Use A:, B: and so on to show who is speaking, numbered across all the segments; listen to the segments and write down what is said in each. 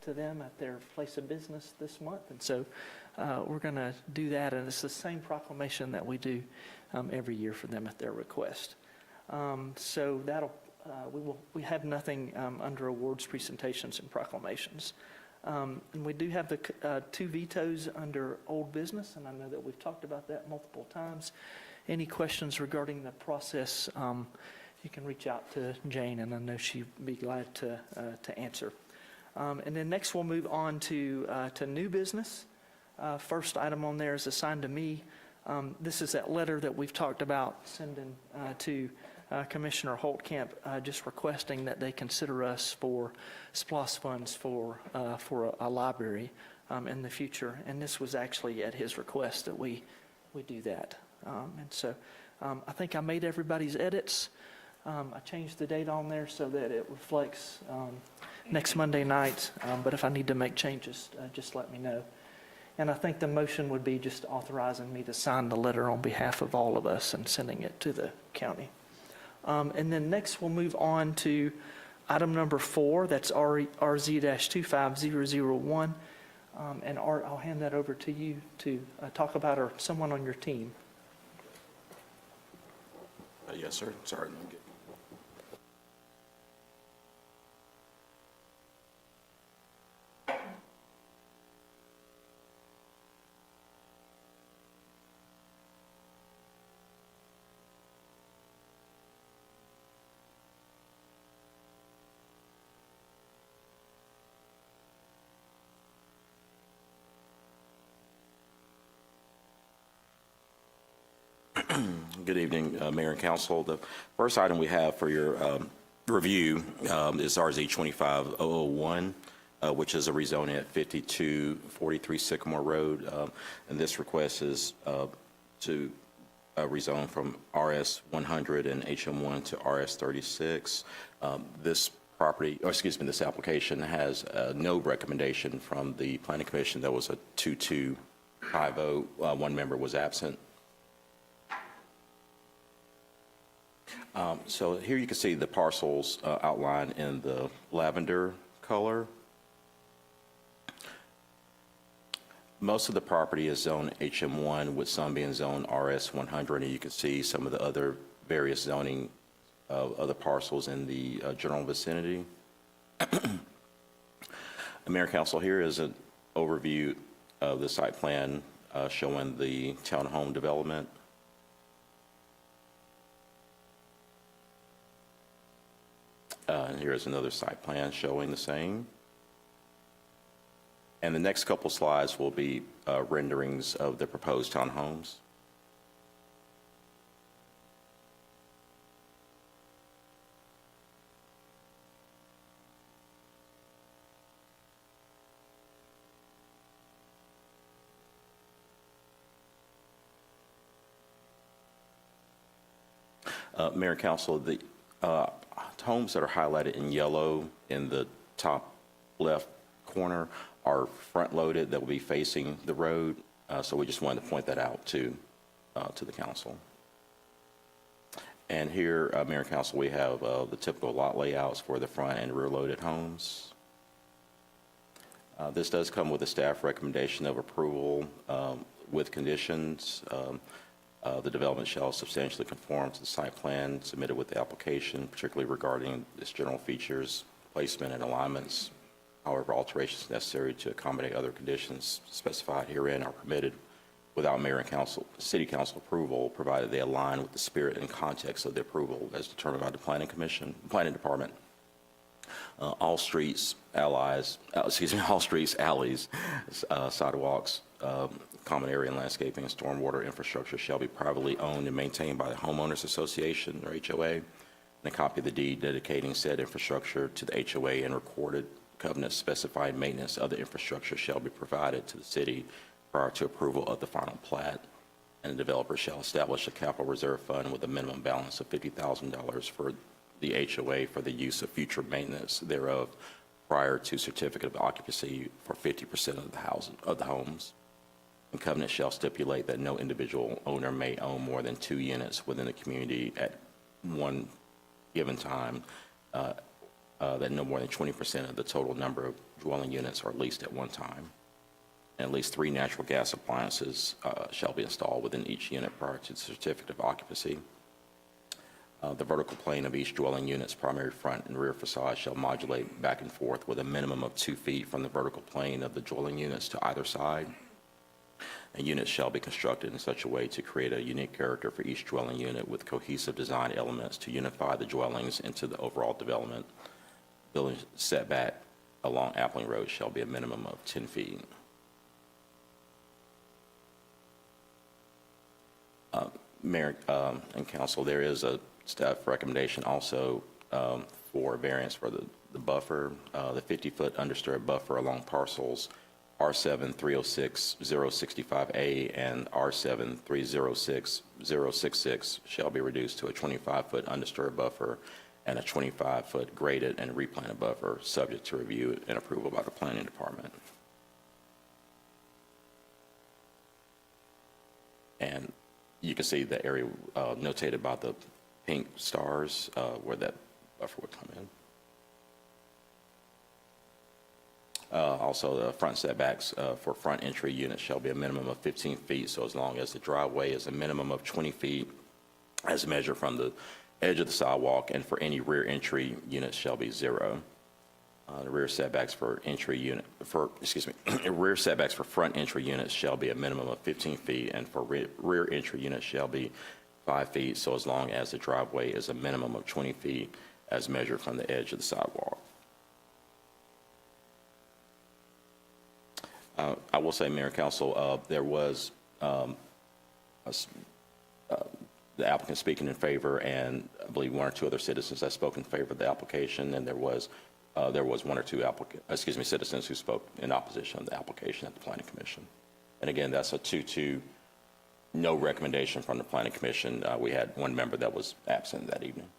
A: to them at their place of business this month. And so we're going to do that, and it's the same proclamation that we do every year for them at their request. So that'll we have nothing under awards, presentations, and proclamations. And we do have the 2 vetoes under old business, and I know that we've talked about that multiple times. Any questions regarding the process, you can reach out to Jane, and I know she'd be glad to answer. And then next we'll move on to new business. First item on there is assigned to me. This is that letter that we've talked about sending to Commissioner Holtkamp, just requesting that they consider us for SPLOST funds for a library in the future. And this was actually at his request that we do that. And so I think I made everybody's edits. I changed the date on there so that it reflects next Monday night. But if I need to make changes, just let me know. And I think the motion would be just authorizing me to sign the letter on behalf of all of us and sending it to the county. And then next we'll move on to item number 4, that's RZ-25001. And Art, I'll hand that over to you to talk about, or someone on your team.
B: Yes, sir. Sorry. Good evening, Mayor and Council. The first item we have for your review is RZ-25001, which is a rezoning at 5243 Sycamore Road. And this request is to rezone from RS100 and HM1 to RS36. This property, or excuse me, this application has no recommendation from the Planning Commission. There was a 2-2 high vote. One member was absent. So here you can see the parcels outlined in the lavender color. Most of the property is zone HM1, with some being zone RS100, and you can see some of the other various zoning of other parcels in the general vicinity. Mayor and Council, here is an overview of the site plan showing the townhome development. And here is another site plan showing the same. And the next couple slides will be renderings of the proposed townhomes. Mayor and Council, the homes that are highlighted in yellow in the top left corner are front-loaded, that will be facing the road. So we just wanted to point that out to the council. And here, Mayor and Council, we have the typical lot layouts for the front and rear-loaded homes. This does come with a staff recommendation of approval with conditions. The development shall substantially conform to the site plan submitted with the application, particularly regarding its general features, placement, and alignments. However, alterations necessary to accommodate other conditions specified herein are permitted without Mayor and City Council approval, provided they align with the spirit and context of the approval as determined by the Planning Department. All streets, alleys, sidewalks, common area and landscaping, and stormwater infrastructure shall be privately owned and maintained by the Homeowners Association, or HOA, and a copy of the deed dedicating said infrastructure to the HOA and recorded covenants specifying maintenance of the infrastructure shall be provided to the city prior to approval of the final plat. And the developer shall establish a capital reserve fund with a minimum balance of $50,000 for the HOA for the use of future maintenance thereof prior to certificate of occupancy for 50% of the homes. And covenant shall stipulate that no individual owner may own more than 2 units within the community at one given time, that no more than 20% of the total number of dwelling units are leased at one time. At least 3 natural gas appliances shall be installed within each unit prior to the certificate of occupancy. The vertical plane of each dwelling unit's primary front and rear facade shall modulate back and forth with a minimum of 2 feet from the vertical plane of the dwelling units to either side. And units shall be constructed in such a way to create a unique character for each dwelling unit with cohesive design elements to unify the dwellings into the overall development. Building setback along Appling Road shall be a minimum of 10 feet. Mayor and council, there is a staff recommendation also for variance for the buffer, the 50-foot undisturbed buffer along parcels R7 306 065A and R7 306 066 shall be reduced to a 25-foot undisturbed buffer and a 25-foot graded and replanted buffer, subject to review and approval by the planning department. And you can see the area notated by the pink stars where that buffer would come in. Also, the front setbacks for front entry units shall be a minimum of 15 feet, so as long as the driveway is a minimum of 20 feet as measured from the edge of the sidewalk, and for any rear entry units shall be 0. The rear setbacks for rear setbacks for front entry units shall be a minimum of 15 feet, and for rear entry units shall be 5 feet, so as long as the driveway is a minimum of 20 feet as measured from the edge of the sidewalk. I will say, Mayor and Council, there was the applicant speaking in favor, and I believe 1 or 2 other citizens that spoke in favor of the application, and there was 1 or 2 citizens who spoke in opposition of the application at the Planning Commission. And again, that's a 2-2, no recommendation from the Planning Commission. We had 1 member that was absent that evening.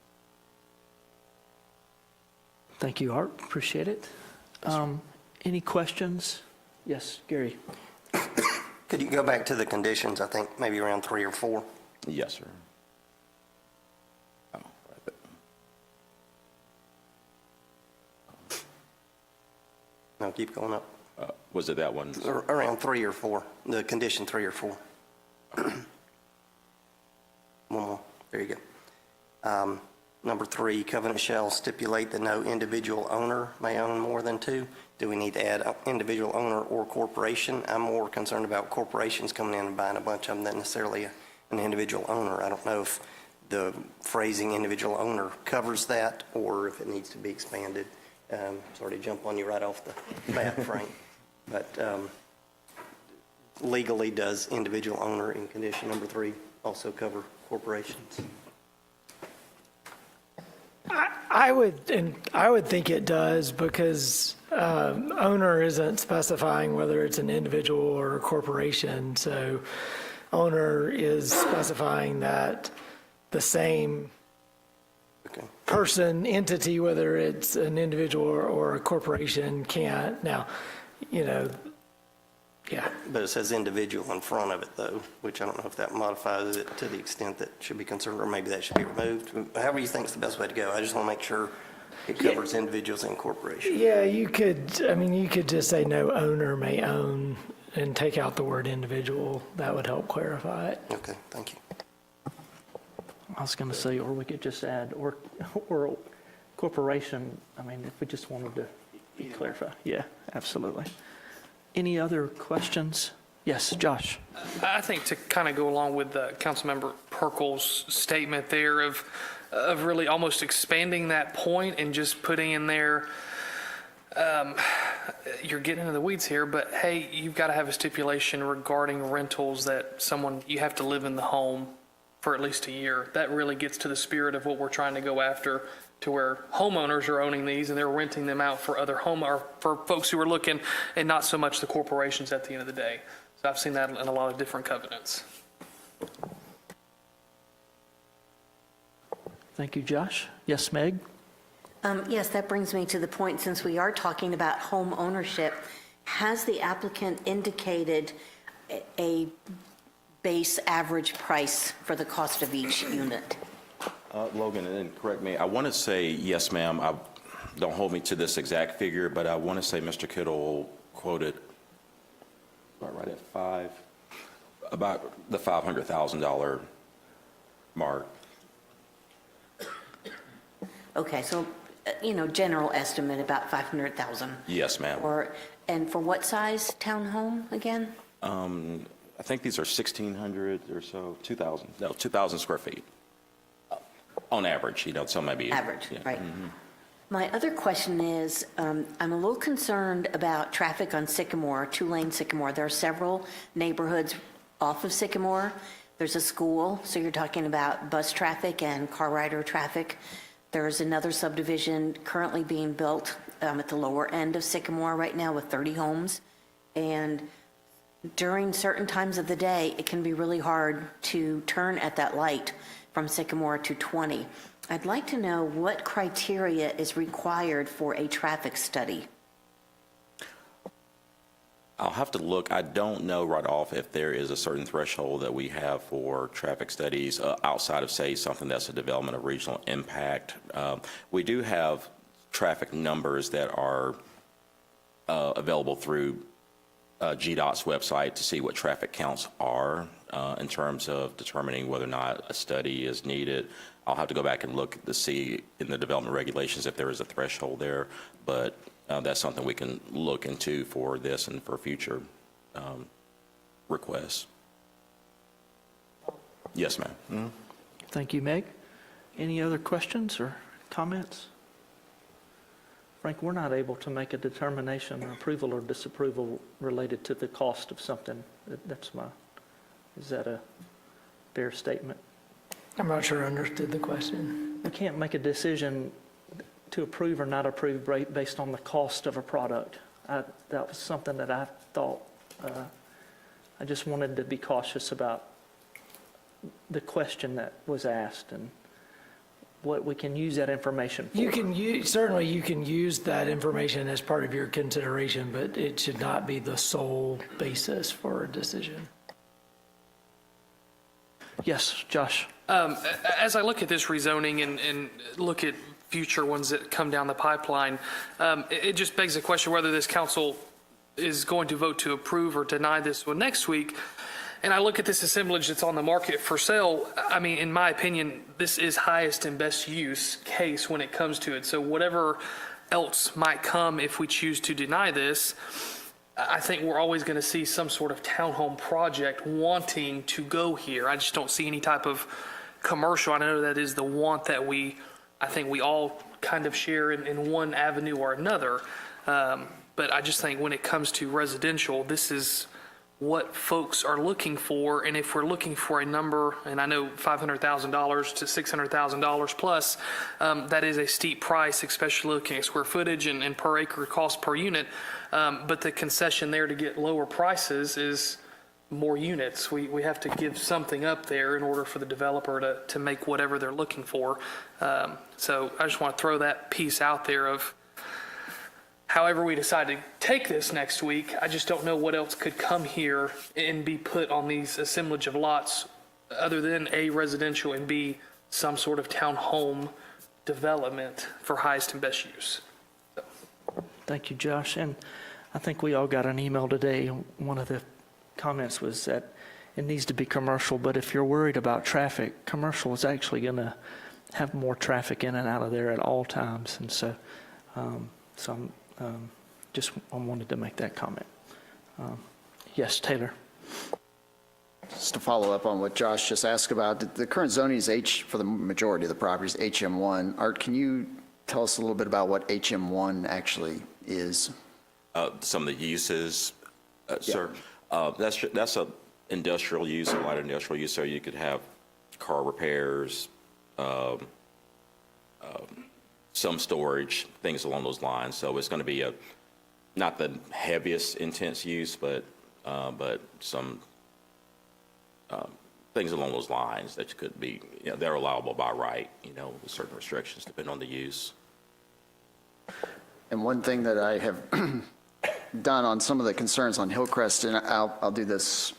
A: Thank you, Art. Appreciate it. Any questions? Yes, Gary.
C: Could you go back to the conditions, I think maybe around 3 or 4?
B: Yes, sir. Oh, right there.
C: No, keep going up.
B: Was it that one?
C: Around 3 or 4, the condition 3 or 4. One more, there you go. Number 3, covenant shall stipulate that no individual owner may own more than 2. Do we need to add individual owner or corporation? I'm more concerned about corporations coming in and buying a bunch of them than necessarily an individual owner. I don't know if the phrasing individual owner covers that or if it needs to be expanded. Sorry to jump on you right off the bat, Frank. But legally, does individual owner in condition number 3 also cover corporations?
D: I would think it does, because owner isn't specifying whether it's an individual or a corporation. So owner is specifying that the same person, entity, whether it's an individual or a corporation, can't. Now, yeah.
C: But it says individual in front of it, though, which I don't know if that modifies it to the extent that should be concerned, or maybe that should be removed. However you think is the best way to go. I just want to make sure it covers individuals and corporations.
D: Yeah, you could just say no owner may own and take out the word individual. That would help clarify it.
C: Okay, thank you.
A: I was going to say, or we could just add, or corporation, I mean, if we just wanted to clarify. Yeah, absolutely. Any other questions? Yes, Josh.
E: I think to kind of go along with Councilmember Perkle's statement there of really almost expanding that point and just putting in there, you're getting into the weeds here, but hey, you've got to have a stipulation regarding rentals that you have to live in the home for at least a year. That really gets to the spirit of what we're trying to go after, to where homeowners are owning these and they're renting them out for other or for folks who are looking, and not so much the corporations at the end of the day. So I've seen that in a lot of different covenants.
A: Thank you, Josh. Yes, Meg?
F: Yes, that brings me to the point, since we are talking about home ownership, has the applicant indicated a base average price for the cost of each unit?
B: Logan, and then correct me, I want to say yes, ma'am. don't hold me to this exact figure, but I want to say Mr. Kittle quoted right at about the $500,000 mark.
F: Okay, so, general estimate, about 500,000.
B: Yes, ma'am.
F: And for what size townhome again?
B: I think these are 1,600 or so, 2,000 square feet. On average, some may be.
F: Average,
B: Yeah.
F: right. My other question is, I'm a little concerned about traffic on Sycamore, two-lane Sycamore. There are several neighborhoods off of Sycamore. There's a school, so you're talking about bus traffic and car rider traffic. There's another subdivision currently being built at the lower end of Sycamore right now with 30 homes. And during certain times of the day, it can be really hard to turn at that light from Sycamore to 20. I'd like to know what criteria is required for a traffic study.
B: I'll have to look. I don't know right off if there is a certain threshold that we have for traffic studies outside of, say, something that's a development of regional impact. We do have traffic numbers that are available through GDOT's website to see what traffic counts are in terms of determining whether or not a study is needed. I'll have to go back and look to see in the development regulations if there is a threshold there, but that's something we can look into for this and for future requests. Yes, ma'am.
A: Thank you, Meg. Any other questions or comments? Frank, we're not able to make a determination, approval or disapproval related to the cost of something. Is that a fair statement?
D: I'm not sure I understood the question.
A: We can't make a decision to approve or not approve based on the cost of a product. That was something that I thought, I just wanted to be cautious about the question that was asked and what we can use that information for.
D: Certainly you can use that information as part of your consideration, but it should not be the sole basis for a decision.
A: Yes, Josh.
E: As I look at this rezoning and look at future ones that come down the pipeline, it just begs the question whether this council is going to vote to approve or deny this one next week. And I look at this assemblage that's on the market for sale. I mean, in my opinion, this is highest and best use case when it comes to it. So whatever else might come if we choose to deny this, I think we're always going to see some sort of townhome project wanting to go here. I just don't see any type of commercial. I know that is the want that I think we all kind of share in one avenue or another. But I just think when it comes to residential, this is what folks are looking for. And if we're looking for a number, and I know $500,000 to $600,000 plus, that is a steep price, especially looking at square footage and per acre cost per unit. But the concession there to get lower prices is more units. We have to give something up there in order for the developer to make whatever they're looking for. So I just want to throw that piece out there of however we decide to take this next week. I just don't know what else could come here and be put on these assemblage of lots other than A, residential, and B, some sort of townhome development for highest and best use.
A: Thank you, Josh. And I think we all got an email today. One of the comments was that it needs to be commercial, but if you're worried about traffic, commercial is actually going to have more traffic in and out of there at all times. And so, I wanted to make that comment. Yes, Taylor.
G: Just to follow up on what Josh just asked about, the current zoning is for the majority of the properties, HM1. Art, can you tell us a little bit about what HM1 actually is?
B: Some of the uses, sir. That's a industrial use, a light industrial use. So you could have car repairs, some storage, things along those lines. So it's going to be not the heaviest intense use, but some things along those lines that could be, they're allowable by right, with certain restrictions depending on the use.
G: And one thing that I have done on some of the concerns on Hillcrest, and I'll do this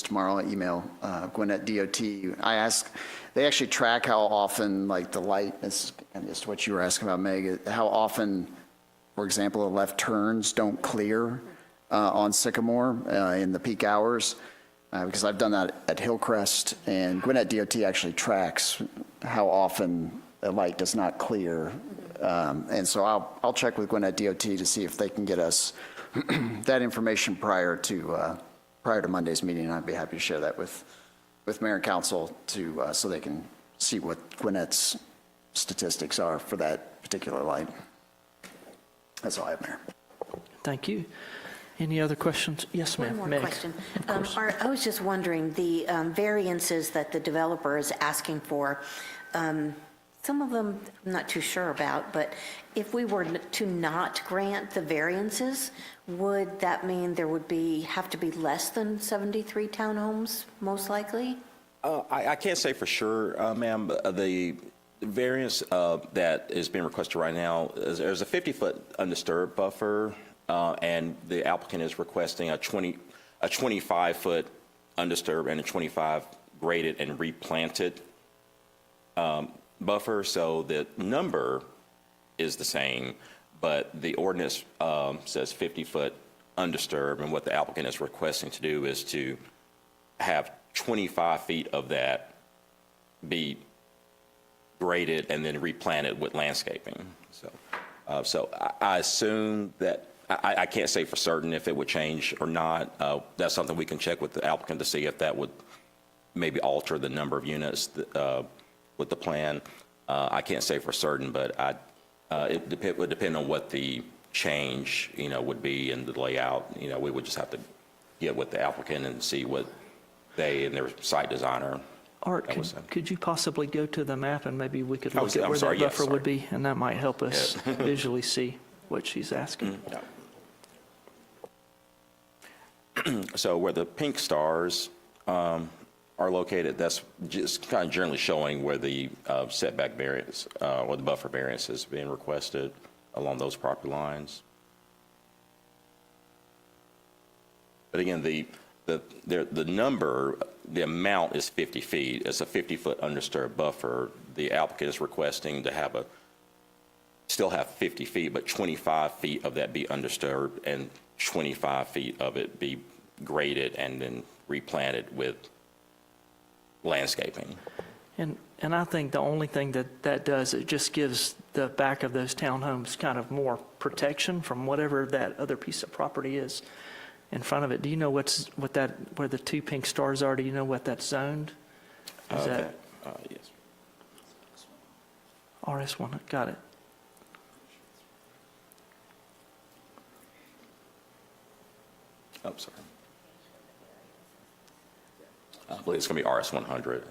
G: tomorrow. I'll email Gwinnett DOT. I ask they actually track how often, like the light, and just what you were asking about, Meg, how often, for example, the left turns don't clear on Sycamore in the peak hours. Because I've done that at Hillcrest, and Gwinnett DOT actually tracks how often a light does not clear. And so I'll check with Gwinnett DOT to see if they can get us that information prior to Monday's meeting. I'd be happy to share that with Mayor and Council so they can see what Gwinnett's statistics are for that particular light. That's all I have, Mayor.
A: Thank you. Any other questions? Yes, ma'am.
F: One more
A: Meg.
F: question.
A: Of course.
F: I was just wondering, the variances that the developer is asking for, some of them I'm not too sure about, but if we were to not grant the variances, would that mean there would have to be less than 73 townhomes, most likely?
B: I can't say for sure, ma'am. The variance that is being requested right now, there's a 50-foot undisturbed buffer, and the applicant is requesting a 25-foot undisturbed and a 25 graded and replanted buffer. So the number is the same, but the ordinance says 50-foot undisturbed, and what the applicant is requesting to do is to have 25 feet of that be graded and then replanted with landscaping. So I assume that, I can't say for certain if it would change or not. That's something we can check with the applicant to see if that would maybe alter the number of units with the plan. I can't say for certain, but it would depend on what the change, would be in the layout. We would just have to get with the applicant and see what they and their site designer.
A: Art,
B: that was
A: could you possibly go to the map and maybe we could
B: Oh,
A: look at
B: I'm
A: where
B: sorry,
A: that
B: yes,
A: buffer
B: sorry.
A: would be? And that might help us visually see what she's asking.
B: So where the pink stars are located, that's just kind of generally showing where the setback variance or the buffer variance is being requested along those property lines. But again, the number, the amount is 50 feet. It's a 50-foot undisturbed buffer. The applicant is requesting to still have 50 feet, but 25 feet of that be undisturbed and 25 feet of it be graded and then replanted with landscaping.
A: And I think the only thing that does, it just gives the back of those townhomes kind of more protection from whatever that other piece of property is in front of it. Do you know where the two pink stars are? Do you know what that's zoned? Is that
B: Yes.
A: RS1? Got it.
B: Oh, sorry. I believe it's going to be RS100.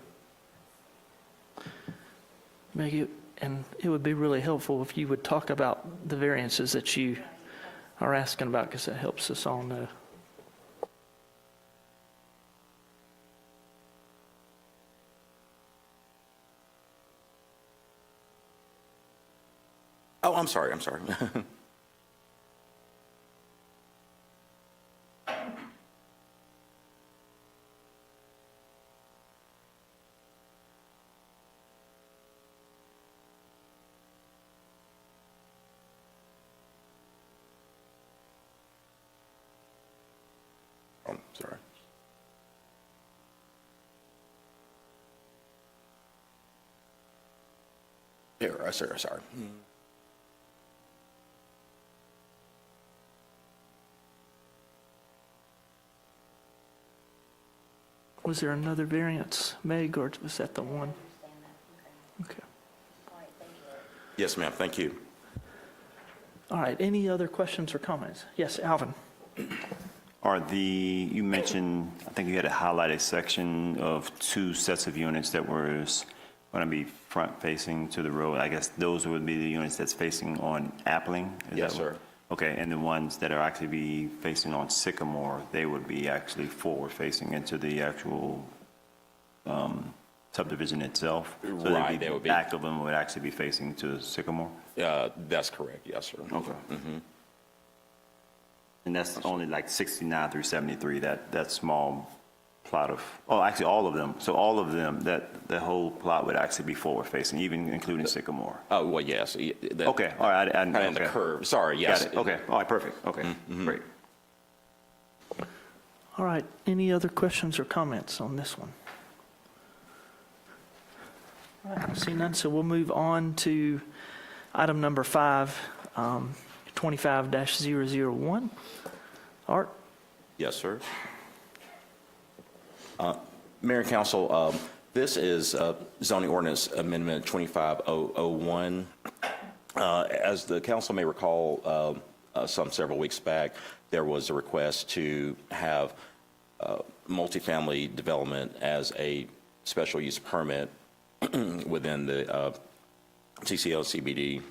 A: Maggie, and it would be really helpful if you would talk about the variances that you are asking about, because that helps us all know.
B: Oh, I'm sorry. Oh, sorry. Here, sorry.
A: Was there another variance, Meg, or was that the one? Okay.
B: Yes, ma'am. Thank you.
A: All right, any other questions or comments? Yes, Alvin?
H: You mentioned, I think you had a highlighted section of 2 sets of units that were going to be front-facing to the road. I guess those would be the units that's facing on Appling? Is
B: Yes,
H: that
B: sir.
H: what- Okay, and the ones that are actually be facing on Sycamore, they would be actually forward-facing into the actual subdivision itself? So they'd
B: Right, they would be-
H: back of them would actually be facing to Sycamore?
B: That's correct. Yes, sir.
H: Okay. And that's only like 69 through 73, that small plot of, oh, actually, all of them. So all of them, the whole plot would actually be forward-facing, even including Sycamore?
B: Oh, well, yes.
H: Okay, all right.
B: Kind of in the
H: okay.
B: curve, sorry, yes.
H: Got it, okay, all right, perfect, okay, great.
A: All right, any other questions or comments on this one? All right, I see none, so we'll move on to item number 5, 25-001. Art?
B: Yes, sir. Mayor and Council, this is zoning ordinance amendment 25001. As the council may recall, several weeks back, there was a request to have multifamily development as a special use permit within the TCO CBD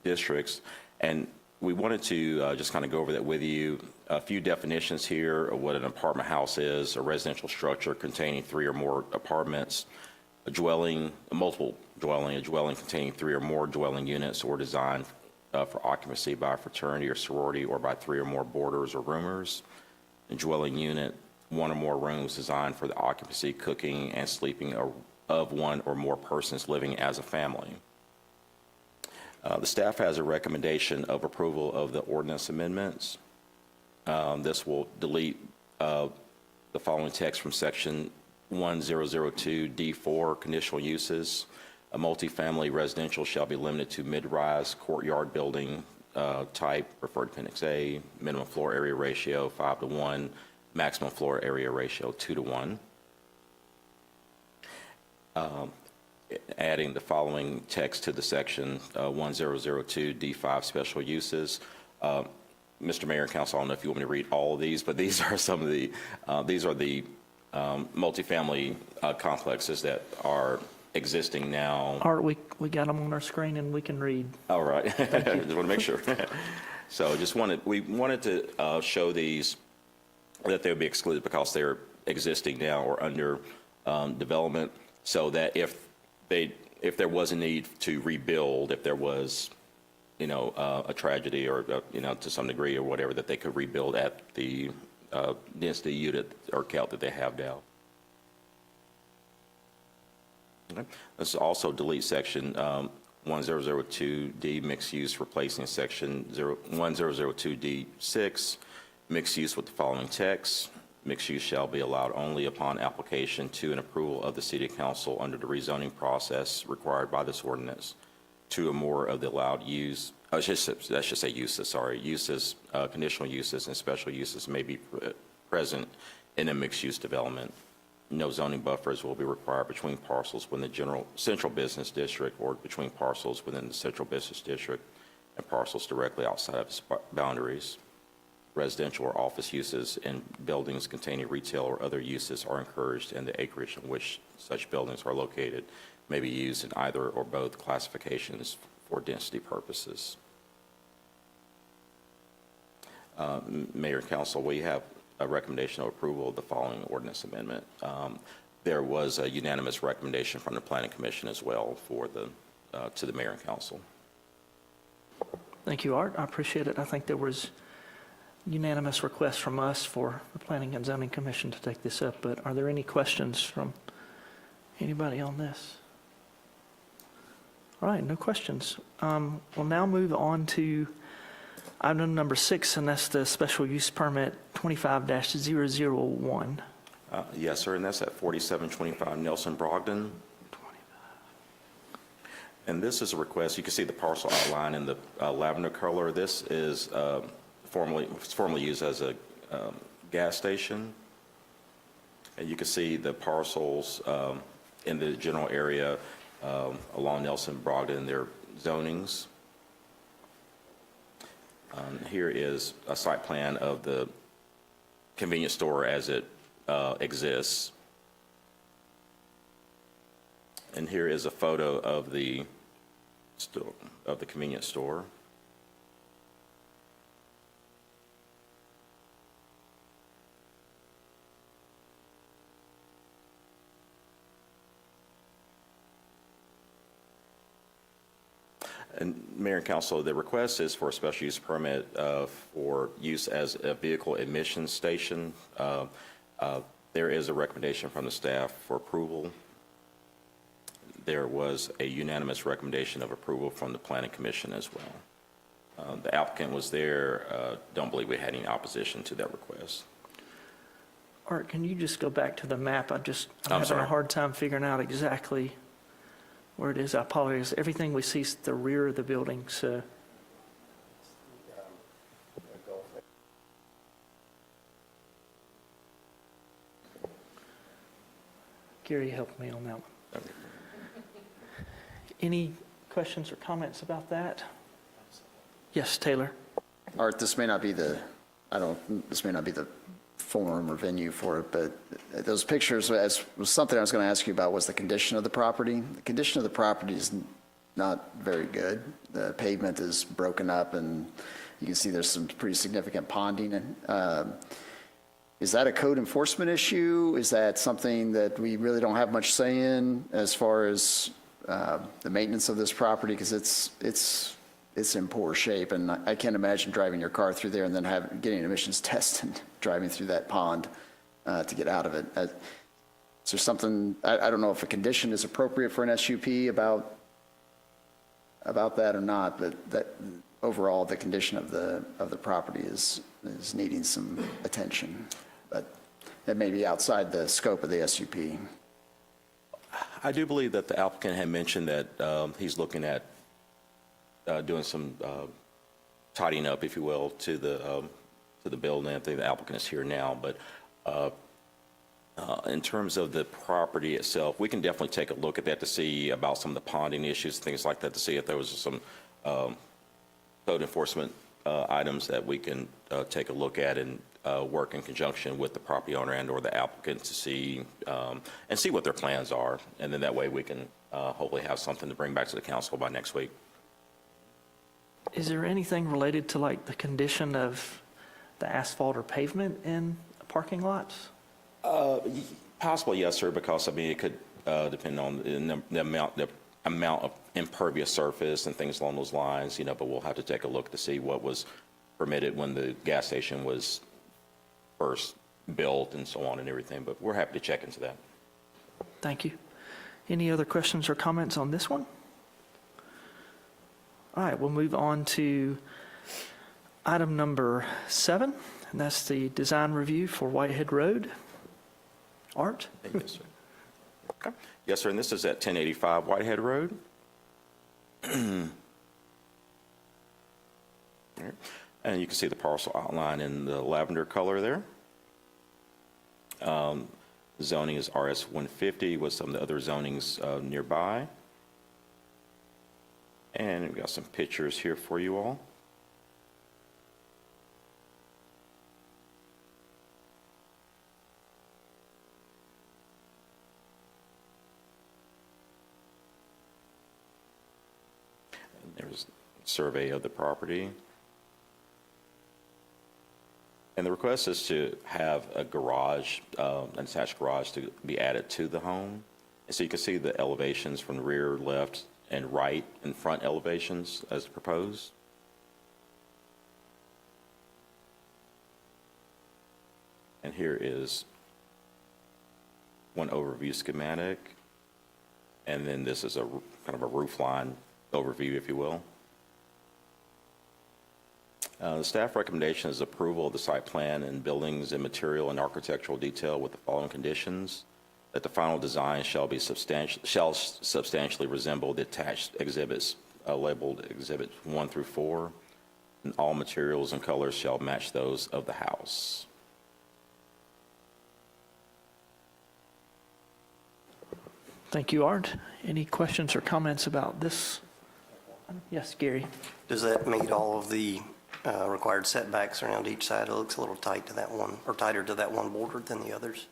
B: districts. And we wanted to just kind of go over that with you. A few definitions here of what an apartment house is: a residential structure containing 3 or more apartments, a dwelling, a multiple dwelling, a dwelling containing 3 or more dwelling units or designed for occupancy by a fraternity or sorority or by 3 or more boarders or roomers, a dwelling unit, 1 or more rooms designed for the occupancy, cooking, and sleeping of 1 or more persons living as a family. The staff has a recommendation of approval of the ordinance amendments. This will delete the following text from section 1002D4, conditional uses. A multifamily residential shall be limited to mid-rise courtyard building type, referred to Appendix A, minimum floor area ratio 5:1, maximum floor area ratio 2:1. Adding the following text to the section 1002D5 special uses. Mr. Mayor and Council, I don't know if you want me to read all of these, but these are some of the, these are the multifamily complexes that are existing now.
A: Art, we got them on our screen and we can read.
B: All right. Just want to make sure. So we wanted to show these, that they would be excluded because they're existing now or under development, so that if there was a need to rebuild, if there was, a tragedy or, to some degree or whatever, that they could rebuild at the density unit or count that they have now. Okay. Let's also delete section 1002D mixed use, replacing section 1002D6 mixed use with the following text. Mixed use shall be allowed only upon application to and approval of the City Council under the rezoning process required by this ordinance. 2 or more of the allowed use, I should say uses, sorry, uses, conditional uses and special uses may be present in a mixed-use development. No zoning buffers will be required between parcels within the central business district or between parcels within the central business district and parcels directly outside of its boundaries. Residential or office uses in buildings containing retail or other uses are encouraged, and the acreage in which such buildings are located may be used in either or both classifications for density purposes. Mayor and Council, we have a recommendation of approval of the following ordinance amendment. There was a unanimous recommendation from the Planning Commission as well for to the Mayor and Council.
A: Thank you, Art. I appreciate it. I think there was unanimous request from us for the Planning and Zoning Commission to take this up, but are there any questions from anybody on this? All right, no questions. We'll now move on to item number 6, and that's the special use permit 25-001.
B: Yes, sir, and that's at 4725 Nelson Brogdon. And this is a request. You can see the parcel outline in the lavender color. This is formerly used as a gas station. And you can see the parcels in the general area along Nelson Brogdon, their zonings. Here is a site plan of the convenience store as it exists. And here is a photo of the convenience store. And Mayor and Council, the request is for a special use permit for use as a vehicle emission station. There is a recommendation from the staff for approval. There was a unanimous recommendation of approval from the Planning Commission as well. The applicant was there. Don't believe we had any opposition to that request.
A: Art, can you just go back to the map? I'm having
B: sorry.
A: a hard time figuring out exactly where it is. I apologize. Everything we see is the rear of the building, so. Gary, help me on that one. Any questions or comments about that? Yes, Taylor?
G: Art, this may not be the forum or venue for it, but those pictures, as was something I was going to ask you about, was the condition of the property. The condition of the property is not very good. The pavement is broken up, and you can see there's some pretty significant ponding. Is that a code enforcement issue? Is that something that we really don't have much say in as far as the maintenance of this property? Because it's in poor shape, and I can't imagine driving your car through there and then getting an emissions test and driving through that pond to get out of it. Is there something, I don't know if a condition is appropriate for an SUP about that or not, but that overall, the condition of the property is needing some attention, but it may be outside the scope of the SUP.
B: I do believe that the applicant had mentioned that he's looking at doing some tidying up, if you will, to the building. I think the applicant is here now, but in terms of the property itself, we can definitely take a look at that to see about some of the ponding issues, things like that, to see if there was some code enforcement items that we can take a look at and work in conjunction with the property owner and or the applicant to see and see what their plans are, and then that way we can hopefully have something to bring back to the council by next week.
A: Is there anything related to like the condition of the asphalt or pavement in parking lots?
B: Possibly, yes, sir, because I mean it could depend on the amount of impervious surface and things along those lines, you know, but we'll have to take a look to see what was permitted when the gas station was first built and so on and everything, but we're happy to check into that.
A: Thank you. Any other questions or comments on this one? All right, we'll move on to item number 7, and that's the design review for Whitehead Road. Art?
B: Yes, sir. Okay. Yes, sir, and this is at 1085 Whitehead Road. All right. And you can see the parcel outline in the lavender color there. Zoning is RS 150 with some of the other zonings nearby. And we've got some pictures here for you all. And there's a survey of the property. And the request is to have a garage, an attached garage to be added to the home. And so you can see the elevations from the rear, left, and right and front elevations as proposed. And here is one overview schematic. And then this is a kind of a roof line overview, if you will. The staff recommendation is approval of the site plan and buildings and material and architectural detail with the following conditions: that the final design shall substantially resemble the attached exhibits labeled Exhibits 1 through 4, and all materials and colors shall match those of the house.
A: Thank you, Art. Any questions or comments about this? Yes, Gary?
C: Does that meet all of the required setbacks around each side? It looks a little tight to that one, or tighter to that one border than the others.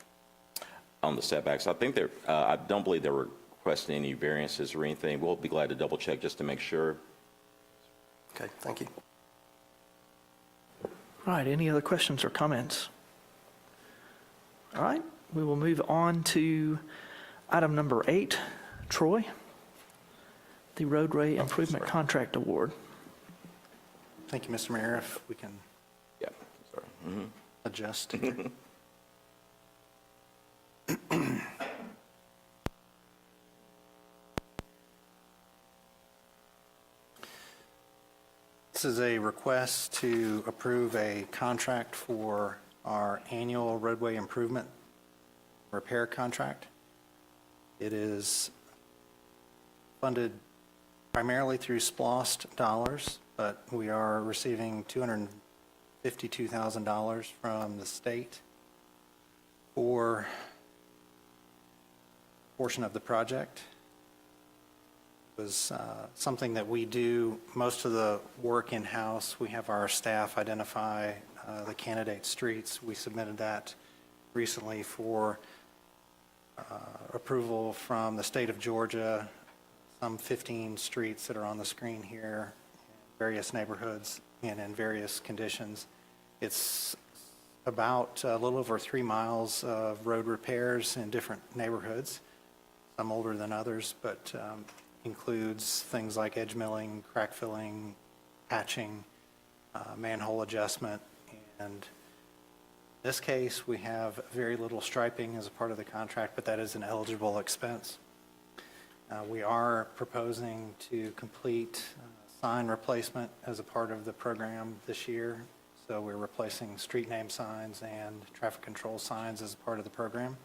B: On the setbacks, I think I don't believe they're requesting any variances or anything. We'll be glad to double check just to make sure.
C: Okay, thank you.
A: All right, any other questions or comments? All right, we will move on to item number 8, Troy, the roadway improvement contract award.
I: Thank you, Mr. Mayor. If we can
B: Yeah, sorry.
I: adjust. This is a request to approve a contract for our annual roadway improvement repair contract. It is funded primarily through SPLOST dollars, but we are receiving $252,000 from the state for a portion of the project. It was something that we do most of the work in-house. We have our staff identify the candidate streets. We submitted that recently for approval from the state of Georgia, some 15 streets that are on the screen here, various neighborhoods and in various conditions. It's about a little over 3 miles of road repairs in different neighborhoods, some older than others, but includes things like edge milling, crack filling, patching, manhole adjustment, and in this case, we have very little striping as a part of the contract, but that is an eligible expense. We are proposing to complete sign replacement as a part of the program this year. So we're replacing street name signs and traffic control signs as a part of the program.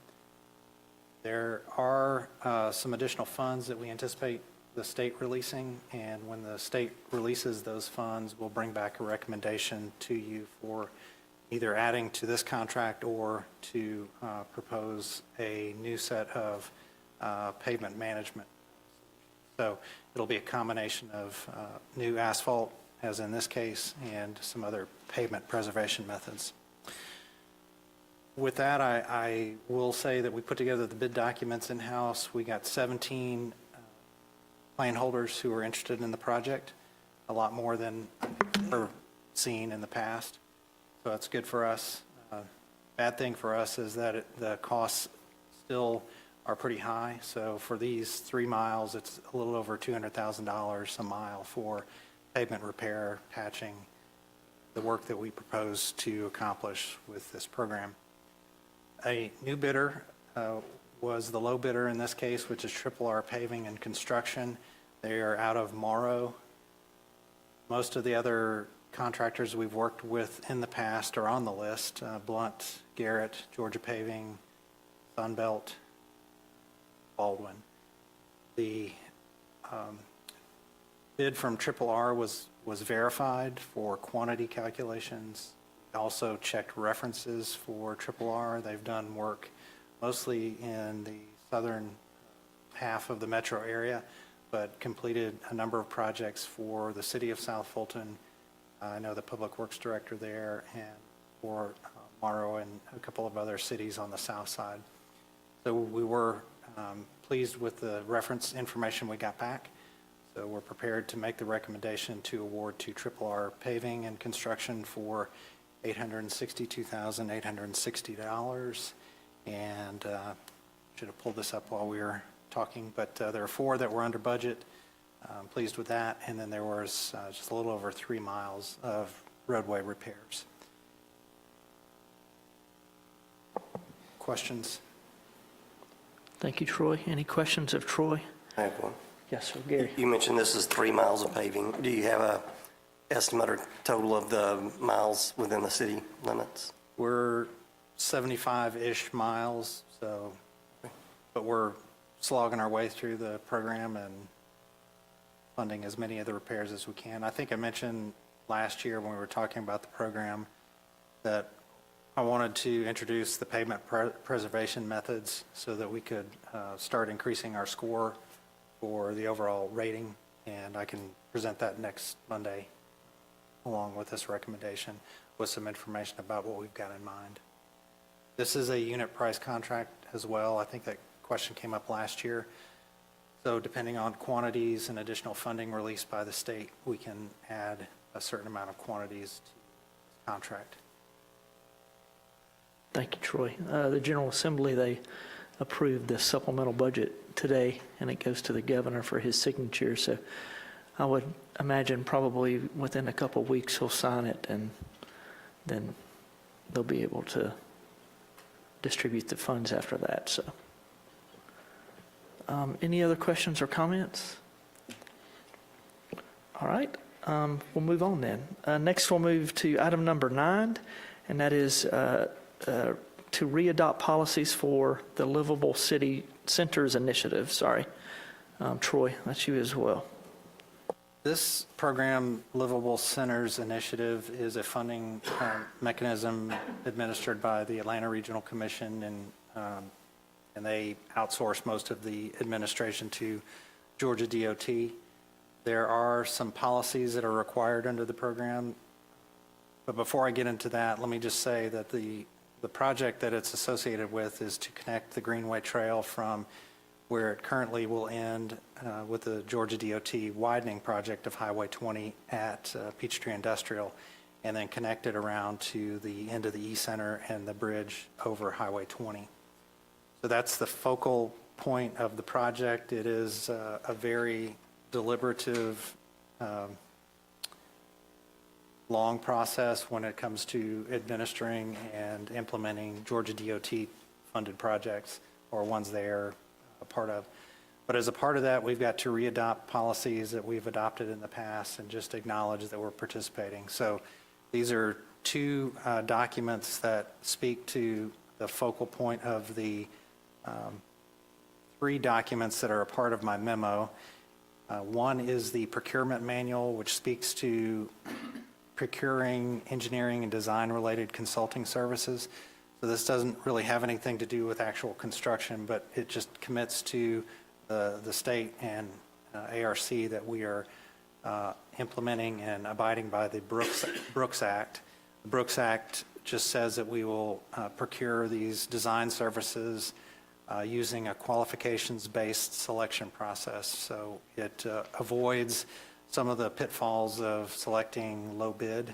I: There are some additional funds that we anticipate the state releasing, and when the state releases those funds, we'll bring back a recommendation to you for either adding to this contract or to propose a new set of pavement management. So it'll be a combination of new asphalt, as in this case, and some other pavement preservation methods. With that, I will say that we put together the bid documents in-house. We got 17 plan holders who are interested in the project, a lot more than we've seen in the past. So that's good for us. Bad thing for us is that the costs still are pretty high. So for these 3 miles, it's a little over $200,000 a mile for pavement repair, patching, the work that we propose to accomplish with this program. A new bidder was the low bidder in this case, which is Triple R Paving and Construction. They are out of Morrow. Most of the other contractors we've worked with in the past are on the list: Blunt, Garrett, Georgia Paving, Sunbelt, Baldwin. The bid from Triple R was verified for quantity calculations. Also checked references for Triple R. They've done work mostly in the southern half of the metro area, but completed a number of projects for the city of South Fulton. I know the Public Works Director there, and for Morrow and a couple of other cities on the south side. So we were pleased with the reference information we got back. So we're prepared to make the recommendation to award to Triple R Paving and Construction for $862,860. And should have pulled this up while we were talking, but there are 4 that were under budget. I'm pleased with that. And then there was just a little over 3 miles of roadway repairs. Questions?
A: Thank you, Troy. Any questions of Troy?
C: I have one.
A: Yes, sir, Gary.
C: You mentioned this is 3 miles of paving. Do you have a estimate or total of the miles within the city limits?
I: We're 75-ish miles, so, but we're slogging our way through the program and funding as many of the repairs as we can. I think I mentioned last year when we were talking about the program that I wanted to introduce the pavement preservation methods so that we could start increasing our score for the overall rating, and I can present that next Monday along with this recommendation with some information about what we've got in mind. This is a unit price contract as well. I think that question came up last year. So depending on quantities and additional funding released by the state, we can add a certain amount of quantities to the contract.
A: Thank you, Troy. The General Assembly, they approved the supplemental budget today, and it goes to the governor for his signature. So I would imagine probably within a couple of weeks he'll sign it, and then they'll be able to distribute the funds after that, so. Any other questions or comments? All right, we'll move on then. Next, we'll move to item number 9, and that is to readopt policies for the Livable City Centers Initiative. Sorry. Troy, that's you as well.
I: This program, Livable Centers Initiative, is a funding mechanism administered by the Atlanta Regional Commission, and they outsource most of the administration to Georgia DOT. There are some policies that are required under the program, but before I get into that, let me just say that the project that it's associated with is to connect the Greenway Trail from where it currently will end with the Georgia DOT widening project of Highway 20 at Peachtree Industrial, and then connect it around to the end of the E-Center and the bridge over Highway 20. So that's the focal point of the project. It is a very deliberative, long process when it comes to administering and implementing Georgia DOT-funded projects or ones they are a part of. But as a part of that, we've got to readopt policies that we've adopted in the past and just acknowledge that we're participating. So these are two documents that speak to the focal point of the 3 documents that are a part of my memo. One is the procurement manual, which speaks to procuring engineering and design-related consulting services. So this doesn't really have anything to do with actual construction, but it just commits to the state and ARC that we are implementing and abiding by the Brooks Act. The Brooks Act just says that we will procure these design services using a qualifications-based selection process. So it avoids some of the pitfalls of selecting low bid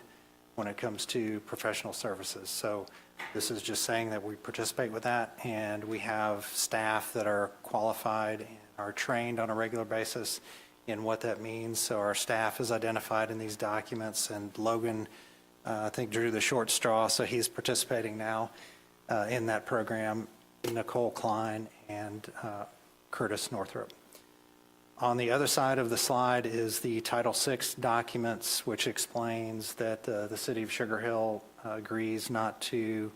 I: when it comes to professional services. So this is just saying that we participate with that, and we have staff that are qualified and are trained on a regular basis in what that means. So our staff is identified in these documents, and Logan, I think, drew the short straw, so he's participating now in that program, Nicole Klein and Curtis Northrup. On the other side of the slide is the Title VI documents, which explains that the City of Sugar Hill agrees not to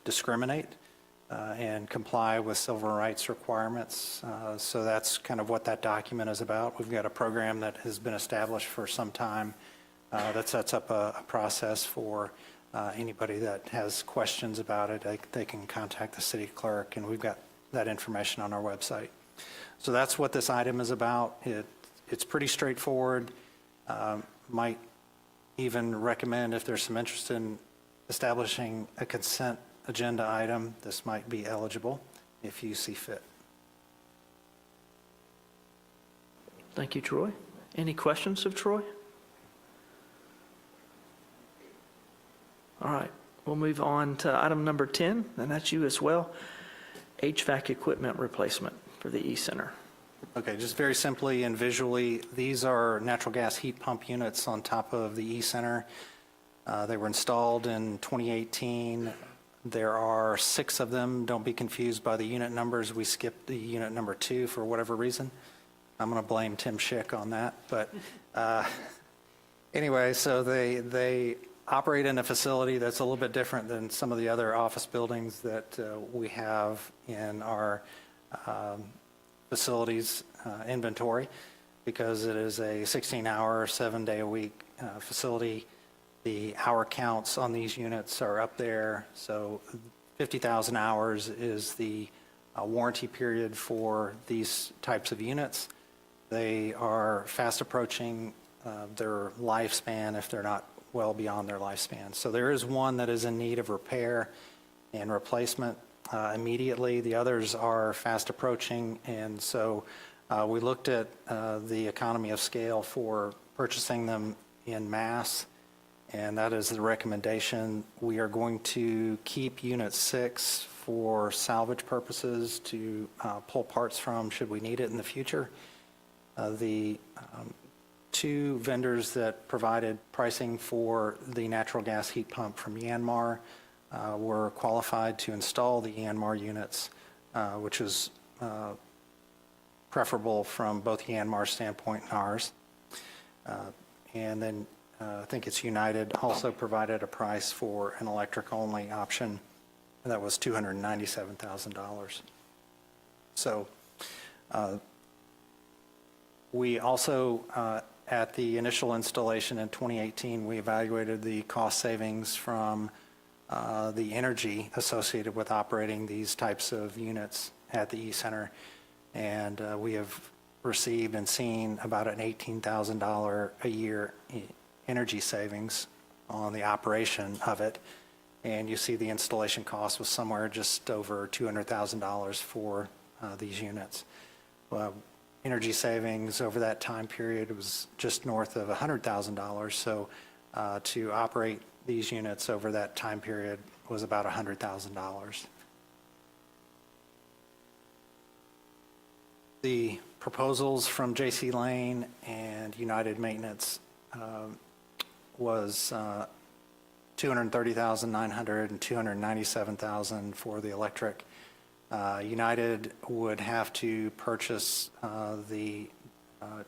I: discriminate and comply with civil rights requirements. So that's kind of what that document is about. We've got a program that has been established for some time that sets up a process for anybody that has questions about it. They can contact the city clerk, and we've got that information on our website. So that's what this item is about. It's pretty straightforward. Might even recommend, if there's some interest in establishing a consent agenda item, this might be eligible if you see fit.
A: Thank you, Troy. Any questions of Troy? All right, we'll move on to item number 10, and that's you as well. HVAC equipment replacement for the E-Center.
I: Okay, just very simply and visually, these are natural gas heat pump units on top of the E-Center. They were installed in 2018. There are 6 of them. Don't be confused by the unit numbers. We skipped the unit number 2 for whatever reason. I'm going to blame Tim Schick on that. But anyway, so they operate in a facility that's a little bit different than some of the other office buildings that we have in our facilities inventory, because it is a 16-hour, 7-day-a-week facility. The hour counts on these units are up there. So 50,000 hours is the warranty period for these types of units. They are fast approaching their lifespan if they're not well beyond their lifespan. So there is one that is in need of repair and replacement immediately. The others are fast approaching, and so we looked at the economy of scale for purchasing them in mass, and that is the recommendation. We are going to keep Unit 6 for salvage purposes to pull parts from should we need it in the future. The 2 vendors that provided pricing for the natural gas heat pump from Yanmar were qualified to install the Yanmar units, which is preferable from both Yanmar's standpoint and ours. And then I think it's United also provided a price for an electric-only option that was $297,000. So we also, at the initial installation in 2018, we evaluated the cost savings from the energy associated with operating these types of units at the e-center. And we have received and seen about an $18,000 a year energy savings on the operation of it. And you see the installation cost was somewhere just over $200,000 for these units. Energy savings over that time period was just north of $100,000. So to operate these units over that time period was about $100,000. The proposals from J.C. Lane and United Maintenance was $230,900 and $297,000 for the electric. United would have to purchase the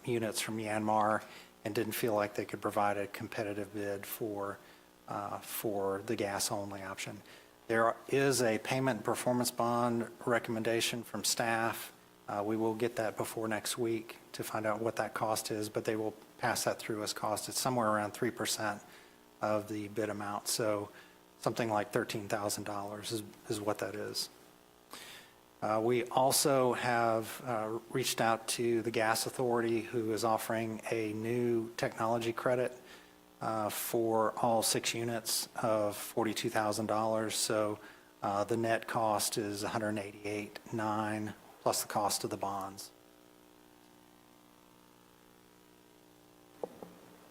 I: units from Yanmar and didn't feel like they could provide a competitive bid for the gas-only option. There is a payment and performance bond recommendation from staff. We will get that before next week to find out what that cost is, but they will pass that through as cost. It's somewhere around 3% of the bid amount, so something like $13,000 is what that is. We also have reached out to the Gas Authority, who is offering a new technology credit for all 6 units of $42,000. So the net cost is $188,900 plus the cost of the bonds.